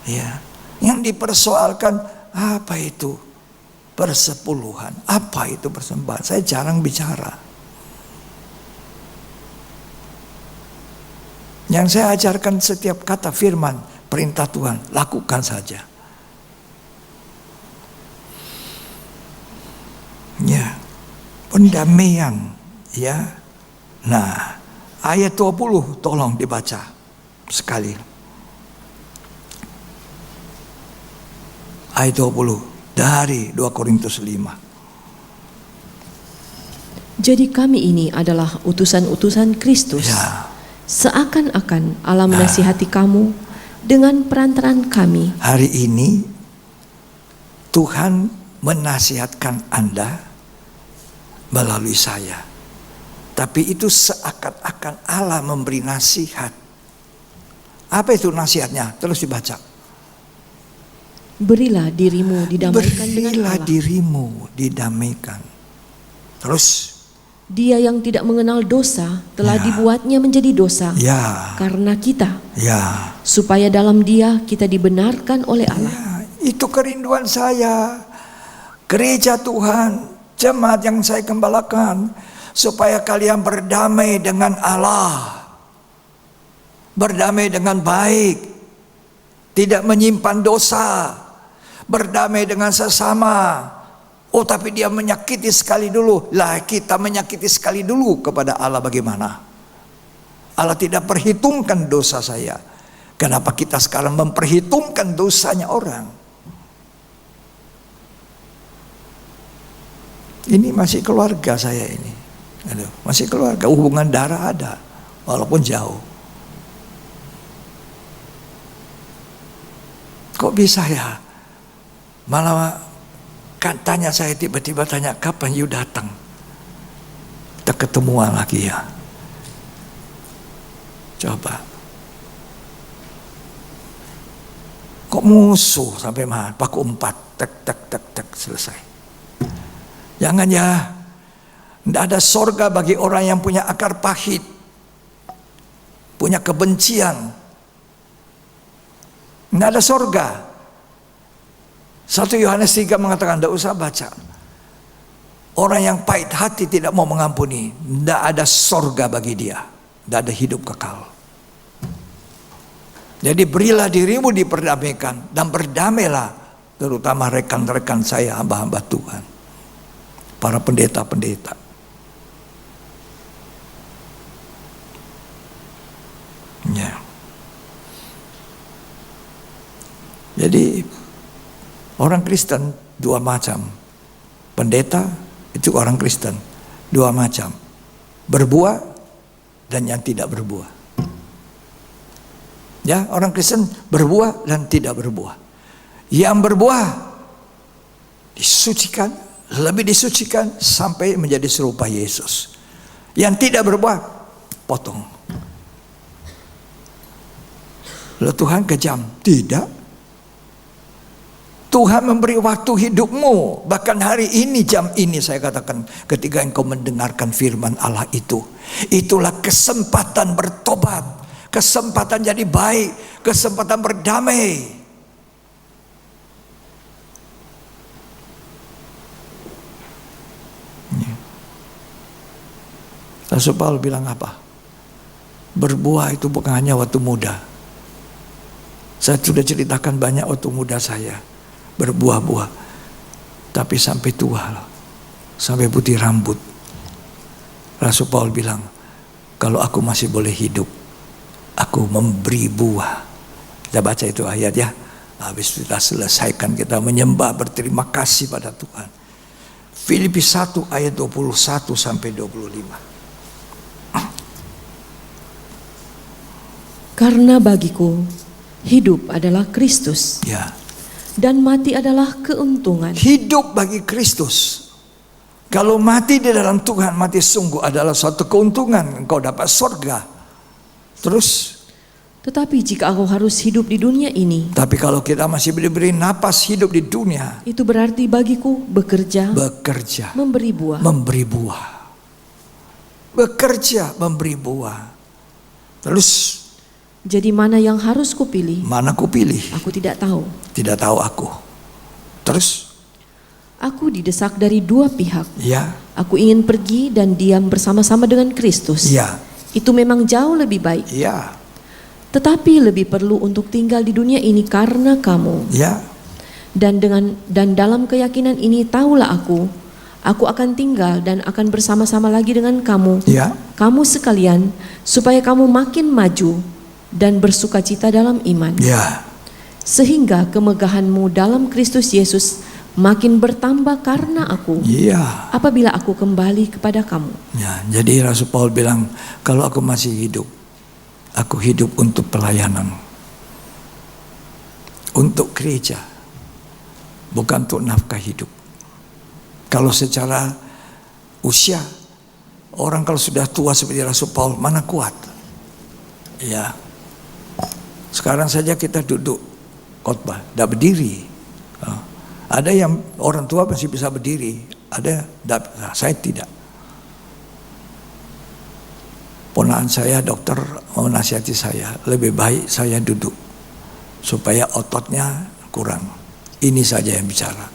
Ya, yang dipersoalkan apa itu persepuluhan, apa itu persembahan. Saya jarang bicara. Yang saya ajarkan setiap kata firman, perintah Tuhan, lakukan saja. Ya, pendamaian, ya. Nah, ayat 20 tolong dibaca sekali. Ayat 20 dari 2 Korintus 5. Jadi kami ini adalah utusan-utusan Kristus. Ya. Seakan-akan Allah menasihati kamu dengan perantaraan kami. Hari ini Tuhan menasihatkan Anda melalui saya. Tapi itu seakan-akan Allah memberi nasihat. Apa itu nasihatnya? Terus dibaca. Berilah dirimu didamaikan dengan Berilah Allah. dirimu didamaikan. Terus. Dia yang tidak mengenal dosa telah Ya. dibuatnya menjadi dosa Ya. karena kita. Ya. Supaya dalam Dia kita dibenarkan oleh Allah. Ya, itu kerinduan saya. Gereja Tuhan, jemaat yang saya gembalakan, supaya kalian berdamai dengan Allah. Berdamai dengan baik. Tidak menyimpan dosa. Berdamai dengan sesama. Oh, tapi dia menyakiti sekali dulu. Lah, kita menyakiti sekali dulu kepada Allah bagaimana? Allah tidak perhitungkan dosa saya. Kenapa kita sekarang memperhitungkan dosanya orang? Ini masih keluarga saya ini. Aduh, masih keluarga, hubungan darah ada, walaupun jauh. Kok bisa ya? Malah katanya saya tiba-tiba tanya, kapan you datang? Kita ketemuan lagi ya. Coba. Kok musuh sampai mana? Paku 4, tek, selesai. Jangan ya. Tidak ada sorga bagi orang yang punya akar pahit. Punya kebencian. Tidak ada sorga. 1 Yohanes 3 mengatakan, tidak usah baca. Orang yang pahit hati tidak mau mengampuni. Tidak ada sorga bagi dia. Tidak ada hidup kekal. Jadi berilah dirimu diperdamaikan. Dan berdamailah. Terutama rekan-rekan saya, hamba-hamba Tuhan. Para pendeta-pendeta. Ya. Jadi orang Kristen dua macam. Pendeta itu orang Kristen dua macam. Berbuah dan yang tidak berbuah. Ya, orang Kristen berbuah dan tidak berbuah. Yang berbuah disucikan, lebih disucikan sampai menjadi serupa Yesus. Yang tidak berbuah potong. Lalu Tuhan kejam? Tidak. Tuhan memberi waktu hidupmu. Bahkan hari ini, jam ini saya katakan, ketika engkau mendengarkan firman Allah itu. Itulah kesempatan bertobat. Kesempatan jadi baik. Kesempatan berdamai. Rasul Paulus bilang apa? Berbuah itu bukan hanya waktu muda. Saya sudah ceritakan banyak waktu muda saya. Berbuah-buah. Tapi sampai tua loh, sampai putih rambut. Rasul Paul bilang, kalau aku masih boleh hidup, aku memberi buah. Kita baca itu ayat ya. Habis kita selesaikan, kita menyembah, berterima kasih pada Tuhan. Filipi 1 ayat 21 sampai 25. Karena bagiku hidup adalah Kristus, Ya. dan mati adalah keuntungan. Hidup bagi Kristus. Kalau mati di dalam Tuhan, mati sungguh adalah suatu keuntungan. Engkau dapat surga. Terus, Tetapi jika aku harus hidup di dunia ini, tapi kalau kita masih diberi napas hidup di dunia, itu berarti bagiku bekerja, bekerja, memberi buah. memberi buah. Bekerja, memberi buah. Terus, Jadi mana yang harus kupilih? mana ku pilih? Aku tidak tahu. Tidak tahu aku. Terus, Aku didesak dari dua pihak. ya, Aku ingin pergi dan diam bersama-sama dengan Kristus. ya, Itu memang jauh lebih baik. ya, Tetapi lebih perlu untuk tinggal di dunia ini karena kamu. ya, Dan dalam keyakinan ini tahulah aku akan tinggal dan akan bersama-sama lagi dengan kamu. ya, Kamu sekalian, supaya kamu makin maju dan bersukacita dalam iman. ya. Sehingga kemegahanmu dalam Kristus Yesus makin bertambah karena aku, Iya. apabila aku kembali kepada kamu. Ya, jadi Rasul Paul bilang, kalau aku masih hidup, aku hidup untuk pelayanan, untuk gereja, bukan untuk nafkah hidup. Kalau secara usia, orang kalau sudah tua seperti Rasul Paul, mana kuat? Ya, sekarang saja kita duduk khotbah, tidak berdiri. Ada yang orang tua masih bisa berdiri, ada saya tidak. Ponakan saya dokter mau nasihati saya, lebih baik saya duduk supaya ototnya kurang. Ini saja yang bicara,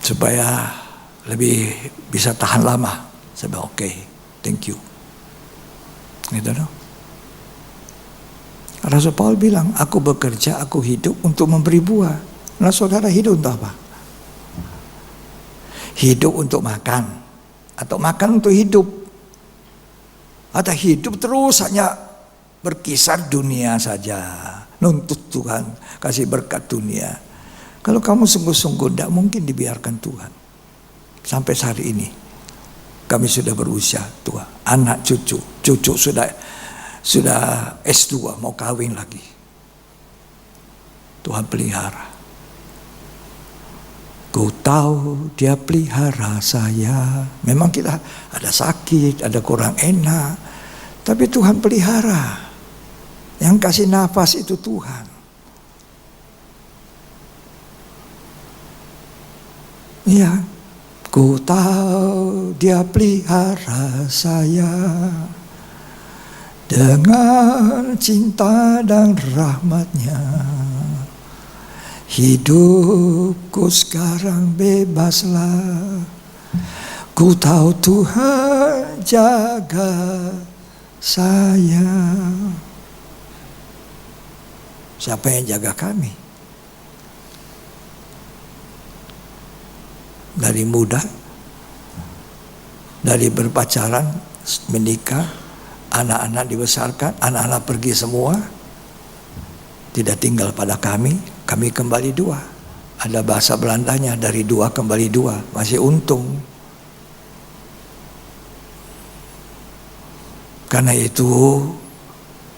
supaya lebih bisa tahan lama. Saya bilang oke, thank you. Gitu dong. Rasul Paul bilang, aku bekerja, aku hidup untuk memberi buah. Nah saudara hidup untuk apa? Hidup untuk makan, atau makan untuk hidup, atau hidup terus hanya berkisar dunia saja, nuntut Tuhan, kasih berkat dunia. Kalau kamu sungguh-sungguh, tidak mungkin dibiarkan Tuhan. Sampai hari ini, kami sudah berusia tua, anak cucu sudah S2 mau kawin lagi. Tuhan pelihara. Ku tahu dia pelihara saya. Memang kita ada sakit, ada kurang enak, tapi Tuhan pelihara. Yang kasih nafas itu Tuhan. Iya, ku tahu dia pelihara saya. Dengan cinta dan rahmatnya, hidupku sekarang bebaslah. Ku tahu Tuhan jaga saya. Siapa yang jaga kami? Dari muda, dari berpacaran, menikah, anak-anak dibesarkan, anak-anak pergi semua, tidak tinggal pada kami kembali dua. Ada bahasa Belandanya, dari dua kembali dua, masih untung. Karena itu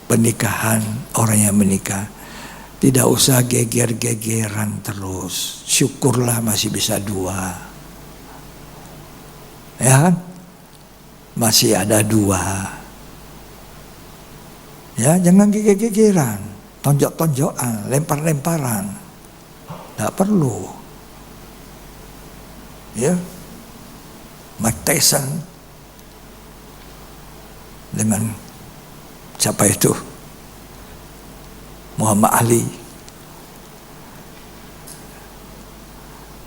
pernikahan, orang yang menikah tidak usah geger-gegeran terus. Syukurlah masih bisa dua, ya kan? Masih ada dua. Ya, jangan geger-gegeran, tonjok-tonjokan, lempar-lemparan. Tidak perlu. Ya, Mike Tyson dengan siapa itu? Muhammad Ali.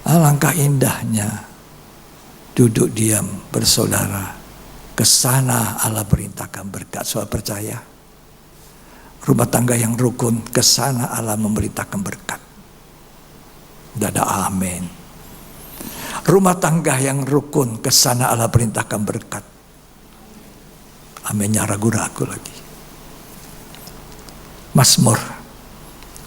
Alangkah indahnya duduk diam bersaudara. Kesana Allah perintahkan berkat. Soal percaya. Rumah tangga yang rukun, kesana Allah memberitakan berkat. Tidak ada amin. Rumah tangga yang rukun, ke sana Allah perintahkan berkat. Aminnya ragu-ragu lagi. Mazmur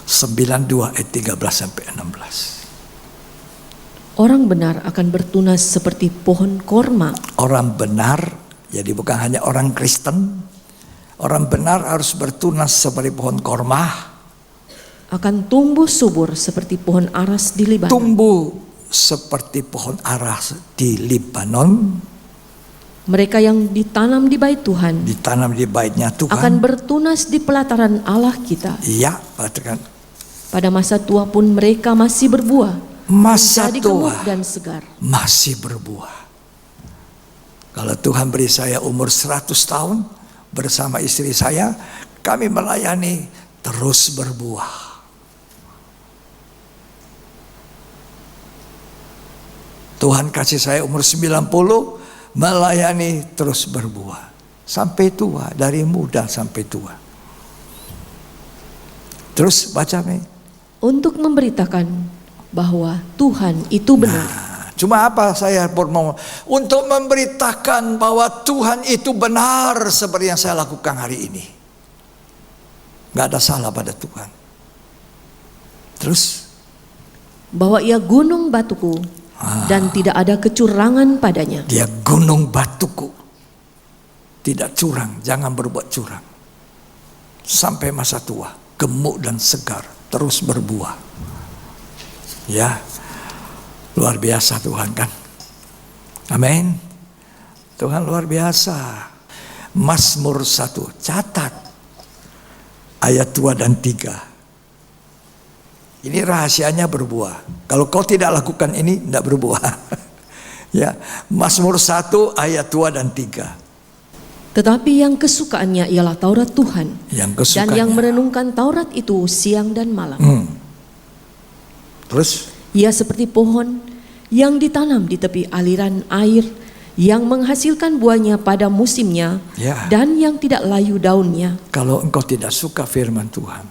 92 ayat 13 sampai 16. Orang benar akan bertunas seperti pohon korma. Orang benar, jadi bukan hanya orang Kristen. Orang benar harus bertunas seperti pohon korma. Akan tumbuh subur seperti pohon aras di Libanon. Tumbuh seperti pohon aras di Libanon. Mereka yang ditanam di bait Tuhan Ditanam di baitnya Tuhan. akan bertunas di pelataran Allah kita. Iya, katakan. Pada masa tua pun mereka masih berbuah. Masa Menjadi tua gemuk dan segar. masih berbuah. Kalau Tuhan beri saya umur 100 tahun bersama istri saya, kami melayani terus berbuah. Tuhan kasih saya umur 90, melayani terus berbuah. Sampai tua, dari muda sampai tua. Terus baca nih. Untuk memberitakan bahwa Tuhan itu benar. Cuma apa saya mau untuk memberitakan bahwa Tuhan itu benar seperti yang saya lakukan hari ini. Gak ada salah pada Tuhan. Terus Bahwa ia gunung batuku dan tidak ada kecurangan padanya. dia gunung batuku, tidak curang, jangan berbuat curang. Sampai masa tua, gemuk dan segar, terus berbuah. Ya, luar biasa Tuhan kan. Amin. Tuhan luar biasa. Mazmur 1, catat ayat 2 dan 3. Ini rahasianya berbuah. Kalau kau tidak lakukan ini, tidak berbuah. Ya, Mazmur 1 ayat 2 dan 3. Tetapi yang kesukaannya ialah Taurat Tuhan. Yang Dan yang kesukaannya. merenungkan Taurat itu siang dan malam. Terus Ia seperti pohon yang ditanam di tepi aliran air, yang menghasilkan buahnya pada musimnya, Ya. dan yang tidak layu daunnya. kalau engkau tidak suka firman Tuhan,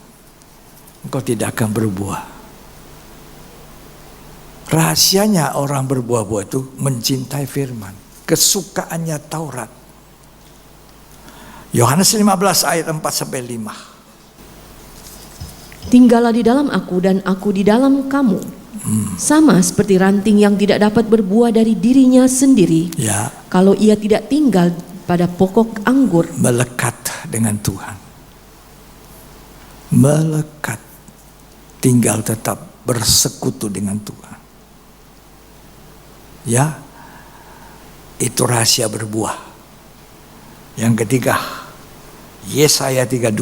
engkau tidak akan berbuah. Rahasianya orang berbuah-buah itu mencintai firman. Kesukaannya Taurat. Yohanes 15 ayat 4 sampai 5. Tinggallah di dalam aku dan aku di dalam kamu. Sama seperti ranting yang tidak dapat berbuah dari dirinya sendiri, Ya, kalau ia tidak tinggal pada pokok anggur. melekat dengan Tuhan. Melekat. Tinggal tetap bersekutu dengan Tuhan. Ya, itu rahasia berbuah. Yang ketiga, Yesaya 32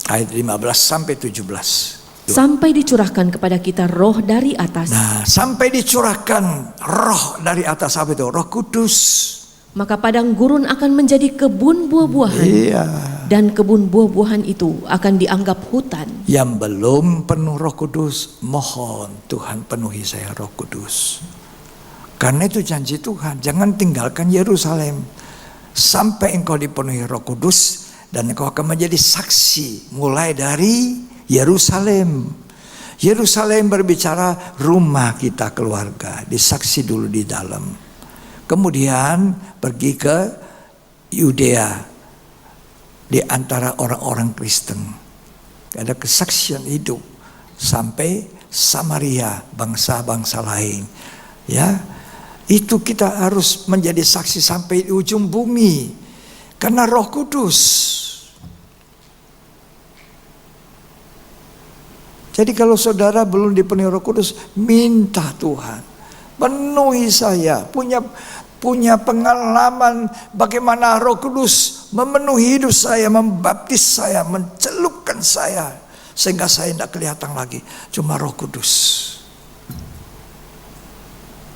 ayat 15 sampai 17. Sampai dicurahkan kepada kita roh dari atas, Nah, sampai dicurahkan roh dari atas, apa itu? Roh Kudus. maka padang gurun akan menjadi kebun buah-buahan. Iya. Dan kebun buah-buahan itu akan dianggap hutan. Yang belum penuh Roh Kudus, mohon Tuhan penuhi saya Roh Kudus. Karena itu janji Tuhan, jangan tinggalkan Yerusalem sampai engkau dipenuhi Roh Kudus, dan engkau akan menjadi saksi mulai dari Yerusalem. Yerusalem berbicara rumah kita, keluarga, disaksi dulu di dalam. Kemudian pergi ke Yudea, di antara orang-orang Kristen. Ada kesaksian hidup sampai Samaria, bangsa-bangsa lain. Ya, itu kita harus menjadi saksi sampai di ujung bumi. Karena Roh Kudus. Jadi kalau saudara belum dipenuhi Roh Kudus, minta Tuhan, penuhi saya, punya pengalaman bagaimana Roh Kudus memenuhi hidup saya, membaptis saya, mencelupkan saya, sehingga saya tidak kelihatan lagi, cuma Roh Kudus.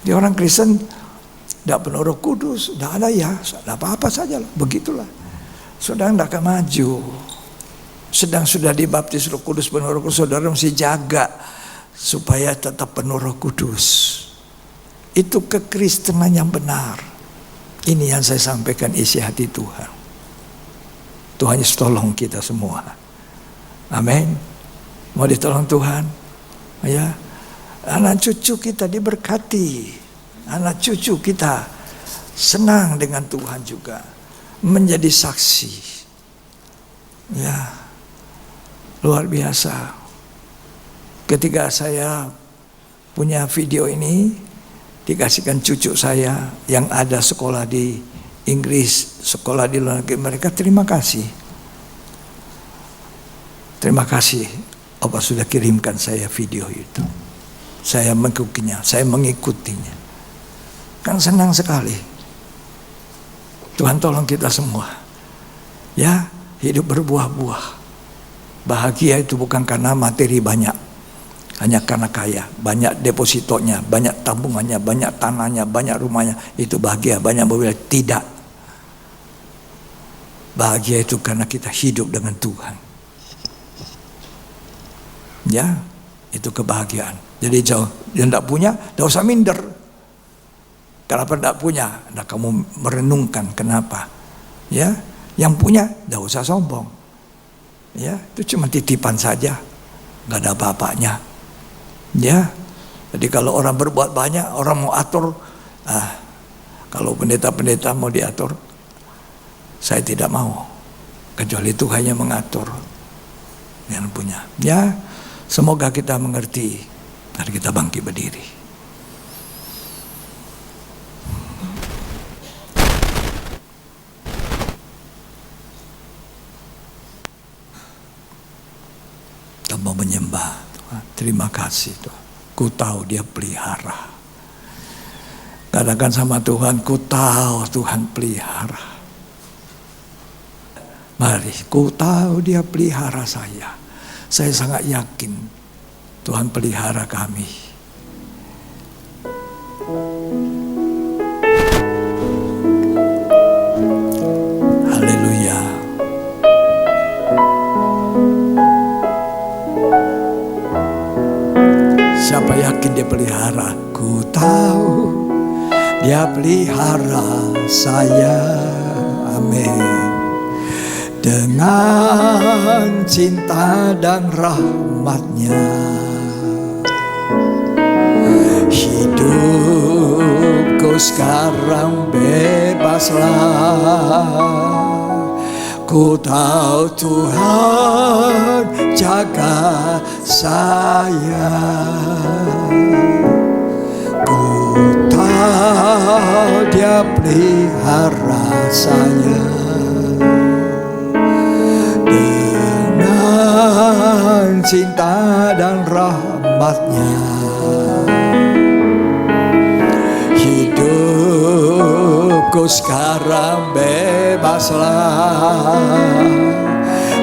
Di orang Kristen tidak penuh Roh Kudus, tidak ada ya, tidak apa-apa saja, begitulah. Saudara tidak akan maju. Sedang sudah dibaptis Roh Kudus, penuh Roh Kudus, saudara mesti jaga supaya tetap penuh Roh Kudus. Itu kekristenan yang benar. Ini yang saya sampaikan isi hati Tuhan. Tuhan Yesus tolong kita semua. Amin. Mau ditolong Tuhan? Ya. Anak cucu kita diberkati. Anak cucu kita senang dengan Tuhan juga. Menjadi saksi. Ya, luar biasa. Ketika saya punya video ini, dikasihkan cucu saya yang ada sekolah di Inggris, sekolah di luar negeri, mereka terima kasih. Terima kasih, Bapak sudah kirimkan saya video itu. Saya mengikutinya, saya mengikutinya. Kan senang sekali. Tuhan tolong kita semua. Ya, hidup berbuah-buah. Bahagia itu bukan karena materi banyak. Hanya karena kaya, banyak depositonya, banyak tabungannya, banyak tanahnya, banyak rumahnya. Itu bahagia, banyak mobil. Tidak. Bahagia itu karena kita hidup dengan Tuhan. Ya, itu kebahagiaan. Jadi jauh, yang tidak punya, tidak usah minder. Kenapa tidak punya? Nah, kamu merenungkan kenapa. Ya, yang punya, tidak usah sombong. Ya, itu cuma titipan saja, nggak ada apa-apanya. Ya, jadi kalau orang berbuat banyak, orang mau atur. Kalau pendeta-pendeta mau diatur, saya tidak mau. Kecuali Tuhan yang mengatur, yang punya. Ya, semoga kita mengerti. Mari kita bangkit berdiri. Kita mau menyembah Tuhan. Terima kasih Tuhan. Ku tahu Dia pelihara. Katakan sama Tuhan, ku tahu Tuhan pelihara. Mari, ku tahu Dia pelihara saya. Saya sangat yakin Tuhan pelihara kami. Haleluya. Siapa yakin Dia pelihara? Ku tahu Dia pelihara saya. Amin. Dengan cinta dan rahmat-Nya, hidupku sekarang bebaslah. Ku tahu Tuhan jaga saya. Ku tahu Dia pelihara saya. Dengan cinta dan rahmat-Nya, hidupku sekarang bebaslah.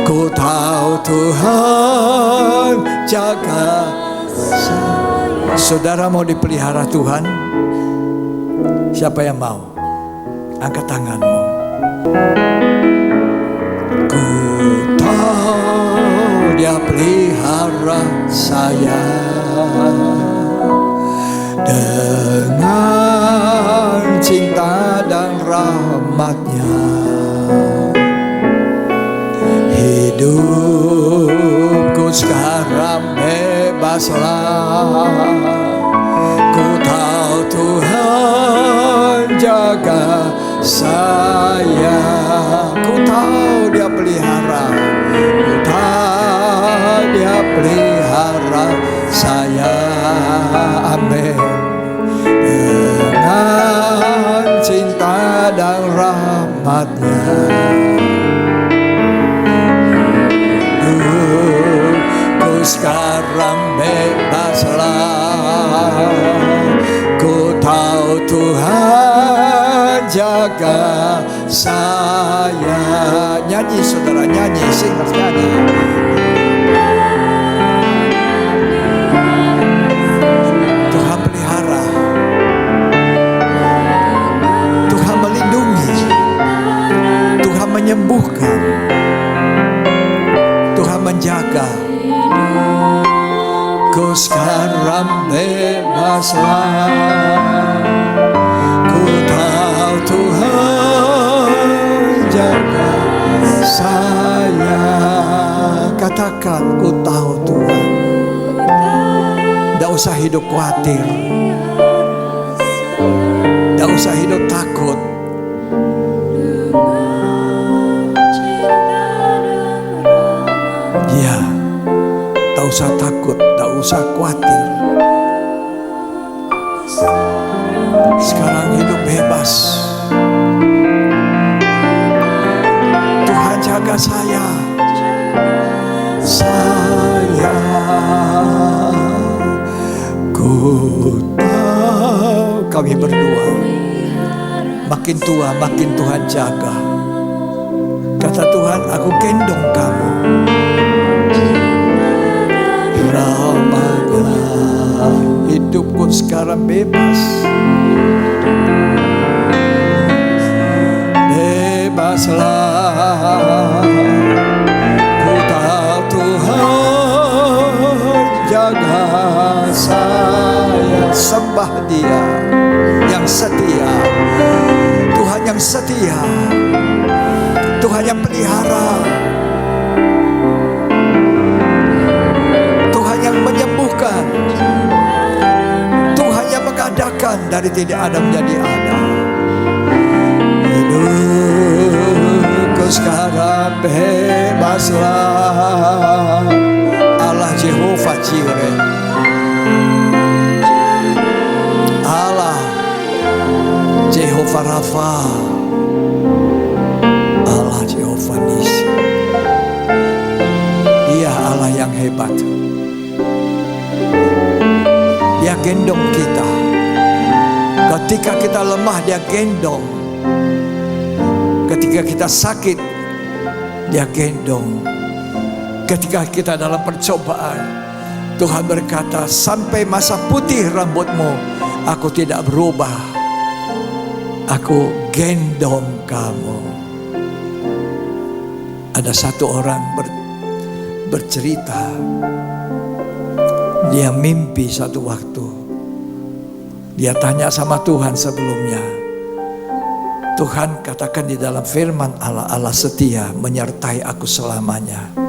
Ku tahu Tuhan jaga saya. Saudara mau dipelihara Tuhan? Siapa yang mau? Angkat tanganmu. Ku tahu Dia pelihara saya. Dengan cinta dan rahmat-Nya, hidupku sekarang bebaslah. Ku tahu Tuhan jaga saya. Ku tahu Dia pelihara. Ku tahu Dia pelihara saya. Amin. Dengan cinta dan rahmat-Nya, ku sekarang bebaslah. Ku tahu Tuhan jaga saya. Nyanyi saudara, nyanyi, singkat nyanyi. Tuhan pelihara, Tuhan melindungi, Tuhan menyembuhkan, Tuhan menjaga. Ku sekarang bebaslah. Ku tahu Tuhan jaga saya. usah hidup khawatir, tidak usah hidup takut. Ya, tak usah takut, tak usah khawatir. Sekarang hidup bebas. Tuhan jaga saya. Ku tahu. Kami berdoa, makin tua makin Tuhan jaga. Kata Tuhan, aku gendong kamu. Ramahlah, hidupku sekarang bebas. Bebaslah. Ku tahu Tuhan jaga saya. Sembah Dia yang setia. Tuhan yang setia. Tuhan yang pelihara. Tuhan yang menyembuhkan. Tuhan yang mengadakan dari tidak ada menjadi ada. Hidupku sekarang bebaslah. Allah Jehovah Jireh, Allah Jehovah Rafa, Allah Jehovah Nisi. Dia Allah yang hebat. Dia gendong kita. Ketika kita lemah, Dia gendong. Ketika kita sakit, Dia gendong. Ketika kita dalam percobaan, Tuhan berkata, sampai masa putih rambutmu, aku tidak berubah. Aku gendong kamu. Ada satu orang bercerita, dia mimpi satu waktu. Dia tanya sama Tuhan sebelumnya, Tuhan, katakan di dalam firman Allah, Allah setia menyertai aku selamanya.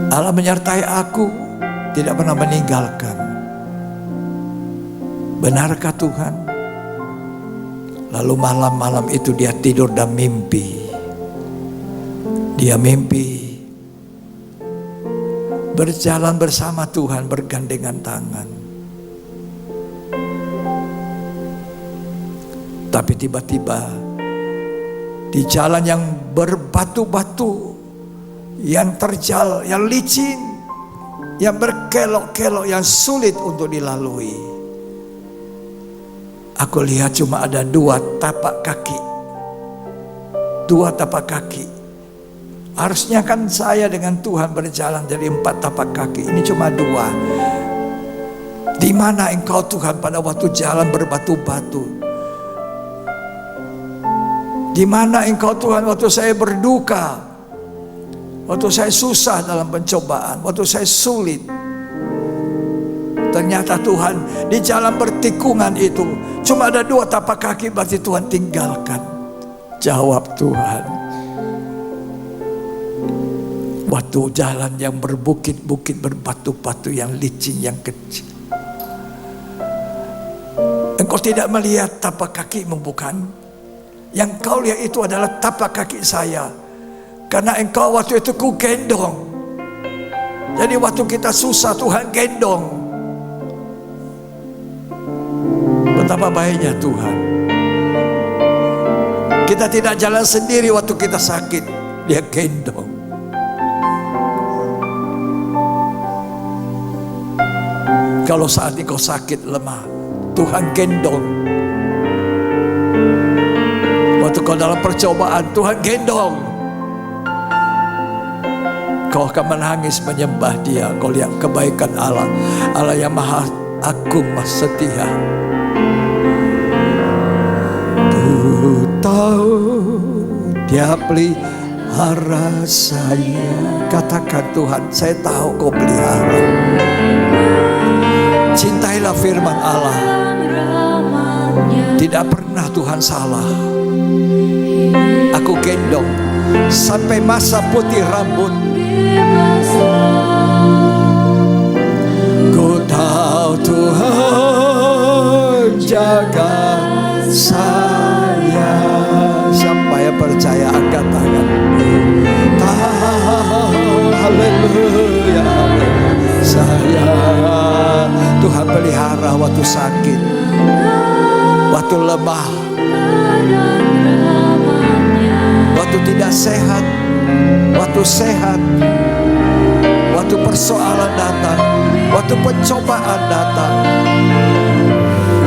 Allah menyertai aku, tidak pernah meninggalkan. Benarkah Tuhan? Lalu malam-malam itu dia tidur dan mimpi. Dia mimpi berjalan bersama Tuhan, bergandengan tangan. Tapi tiba-tiba di jalan yang berbatu-batu, yang terjal, yang licin, yang berkelok-kelok, yang sulit untuk dilalui, aku lihat cuma ada 2 tapak kaki. 2 tapak kaki. Harusnya kan saya dengan Tuhan berjalan dari 4 tapak kaki. Ini cuma 2. Di mana engkau Tuhan pada waktu jalan berbatu-batu? Di mana engkau Tuhan waktu saya berduka? Waktu saya susah dalam pencobaan, waktu saya sulit. Ternyata Tuhan di jalan bertikungan itu cuma ada 2 tapak kaki, berarti Tuhan tinggalkan. Jawab Tuhan. Waktu jalan yang berbukit-bukit, berbatu-batu, yang licin, yang kecil, engkau tidak melihat tapak kakimu, bukan? Yang kau lihat itu adalah tapak kaki saya. Karena engkau waktu itu ku gendong. Jadi waktu kita susah, Tuhan gendong. Betapa baiknya Tuhan. Kita tidak jalan sendiri waktu kita sakit, Dia gendong. Kalau saat ini kau sakit, lemah, Tuhan gendong. Waktu kau dalam percobaan, Tuhan gendong. Kau akan menangis menyembah Dia. Kau lihat kebaikan Allah, Allah yang maha agung, maha setia. Ku tahu Dia pelihara saya. Katakan, Tuhan, saya tahu Kau pelihara. Cintailah firman Allah. Tidak pernah Tuhan salah. Aku gendong sampai masa putih rambut. Ku tahu Tuhan jaga saya. Siapa yang percaya angkat tangan. Haleluya. Saya Tuhan pelihara waktu sakit, waktu lemah, waktu tidak sehat, waktu sehat, waktu persoalan datang, waktu pencobaan datang.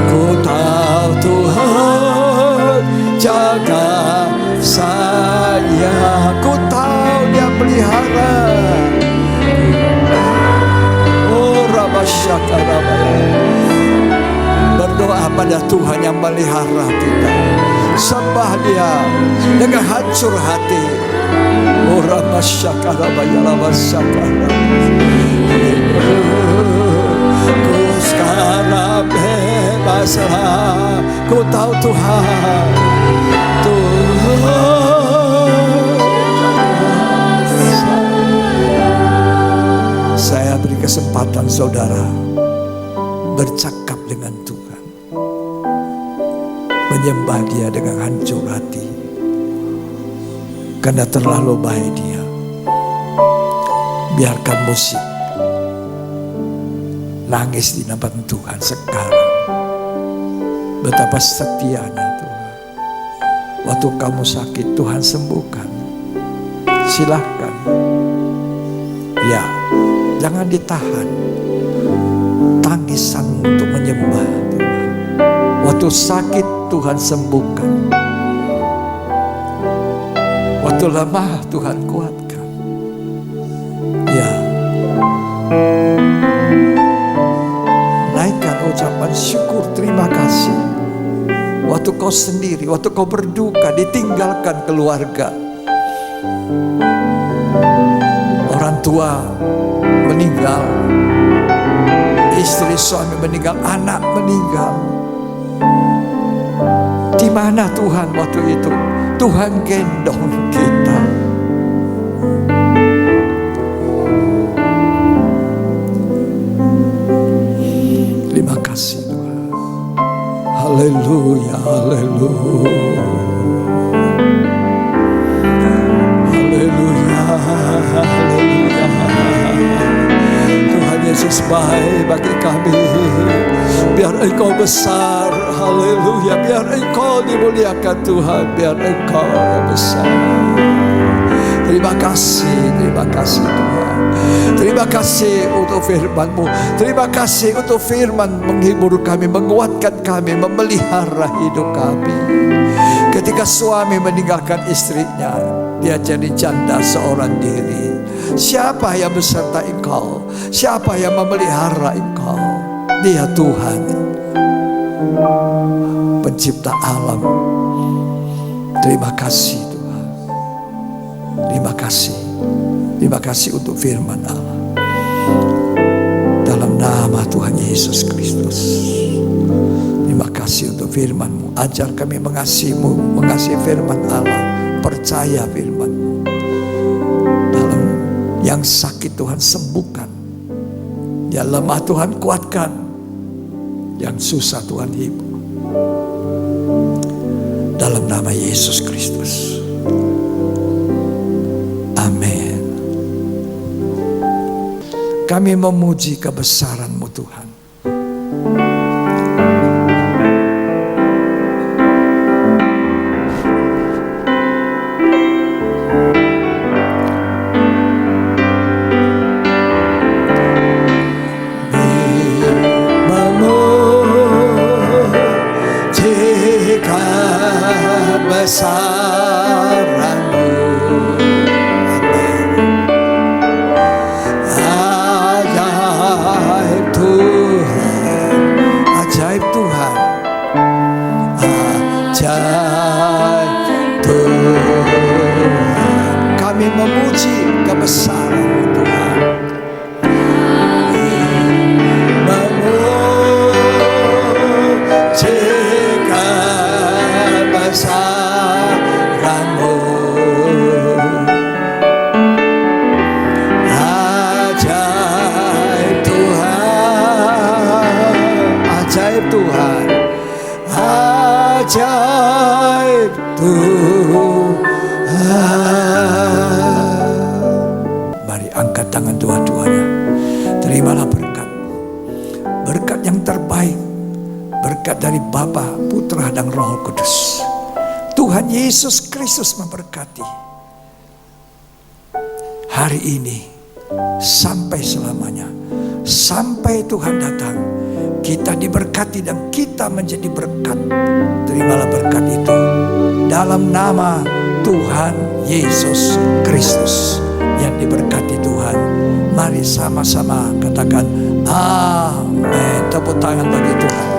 Ku tahu Tuhan jaga saya. Ku tahu Dia pelihara. Oh Rabasyakaramaya. Berdoa pada Tuhan yang melihara kita. Sembah Dia dengan hancur hati. Oh Rabasyakaramaya Rabasyakaramaya. Ku sekarang bebaslah. Ku tahu Tuhan, saya beri kesempatan saudara bercakap dengan Tuhan, menyembah Dia dengan hancur hati, karena terlalu baik Dia. Biarkan musik nangis di hadapan Tuhan sekarang. Betapa setianya Tuhan. Waktu kamu sakit Tuhan sembuhkan. Silahkan. Ya, jangan ditahan. Tangisan untuk menyembah Tuhan. Waktu sakit Tuhan sembuhkan. Waktu lemah Tuhan kuatkan. Ya. Naikkan ucapan syukur, terima kasih. Waktu kau sendiri, waktu kau berduka, ditinggalkan keluarga, orang tua meninggal, istri suami meninggal, anak meninggal. Di mana Tuhan waktu itu? Tuhan gendong kita. Terima kasih Tuhan. Haleluya, haleluya. Haleluya, haleluya. Tuhan Yesus baik bagi kami. Biar Engkau besar, haleluya. Biar Engkau dimuliakan Tuhan. Biar Engkau yang besar. Terima kasih Tuhan. Terima kasih untuk firman-Mu. Terima kasih untuk firman menghibur kami, menguatkan kami, memelihara hidup kami. Ketika suami meninggalkan istrinya, dia jadi janda seorang diri. Siapa yang beserta engkau? Siapa yang memelihara engkau? Dia Tuhan, pencipta alam. Terima kasih Tuhan. Terima kasih. Terima kasih untuk firman Allah. Dalam nama Tuhan Yesus Kristus. Terima kasih untuk firman-Mu. Ajar kami mengasihi-Mu, mengasihi firman Allah. Percaya firman-Mu. Dalam yang sakit Tuhan sembuhkan. Yang lemah Tuhan kuatkan. Yang susah Tuhan hibur. Dalam nama Yesus Kristus. Amin. Kami memuji kebesaran-Mu Tuhan. Memuji kebesaran-Mu. Ajaib Tuhan, ajaib Tuhan. Kami memuji kebesaran Tuhan. Memuji kebesaran-Mu. Ajaib Tuhan. ajaib Tuhan. Mari angkat tangan dua-duanya. Terimalah berkat. Berkat yang terbaik. Berkat dari Bapa, Putra, dan Roh Kudus. Tuhan Yesus Kristus memberkati hari ini sampai selamanya. Sampai Tuhan datang, kita diberkati dan kita menjadi berkat. Terimalah berkat itu dalam nama Tuhan Yesus Kristus yang diberkati Tuhan. Mari sama-sama katakan amin. Tepuk tangan bagi Tuhan.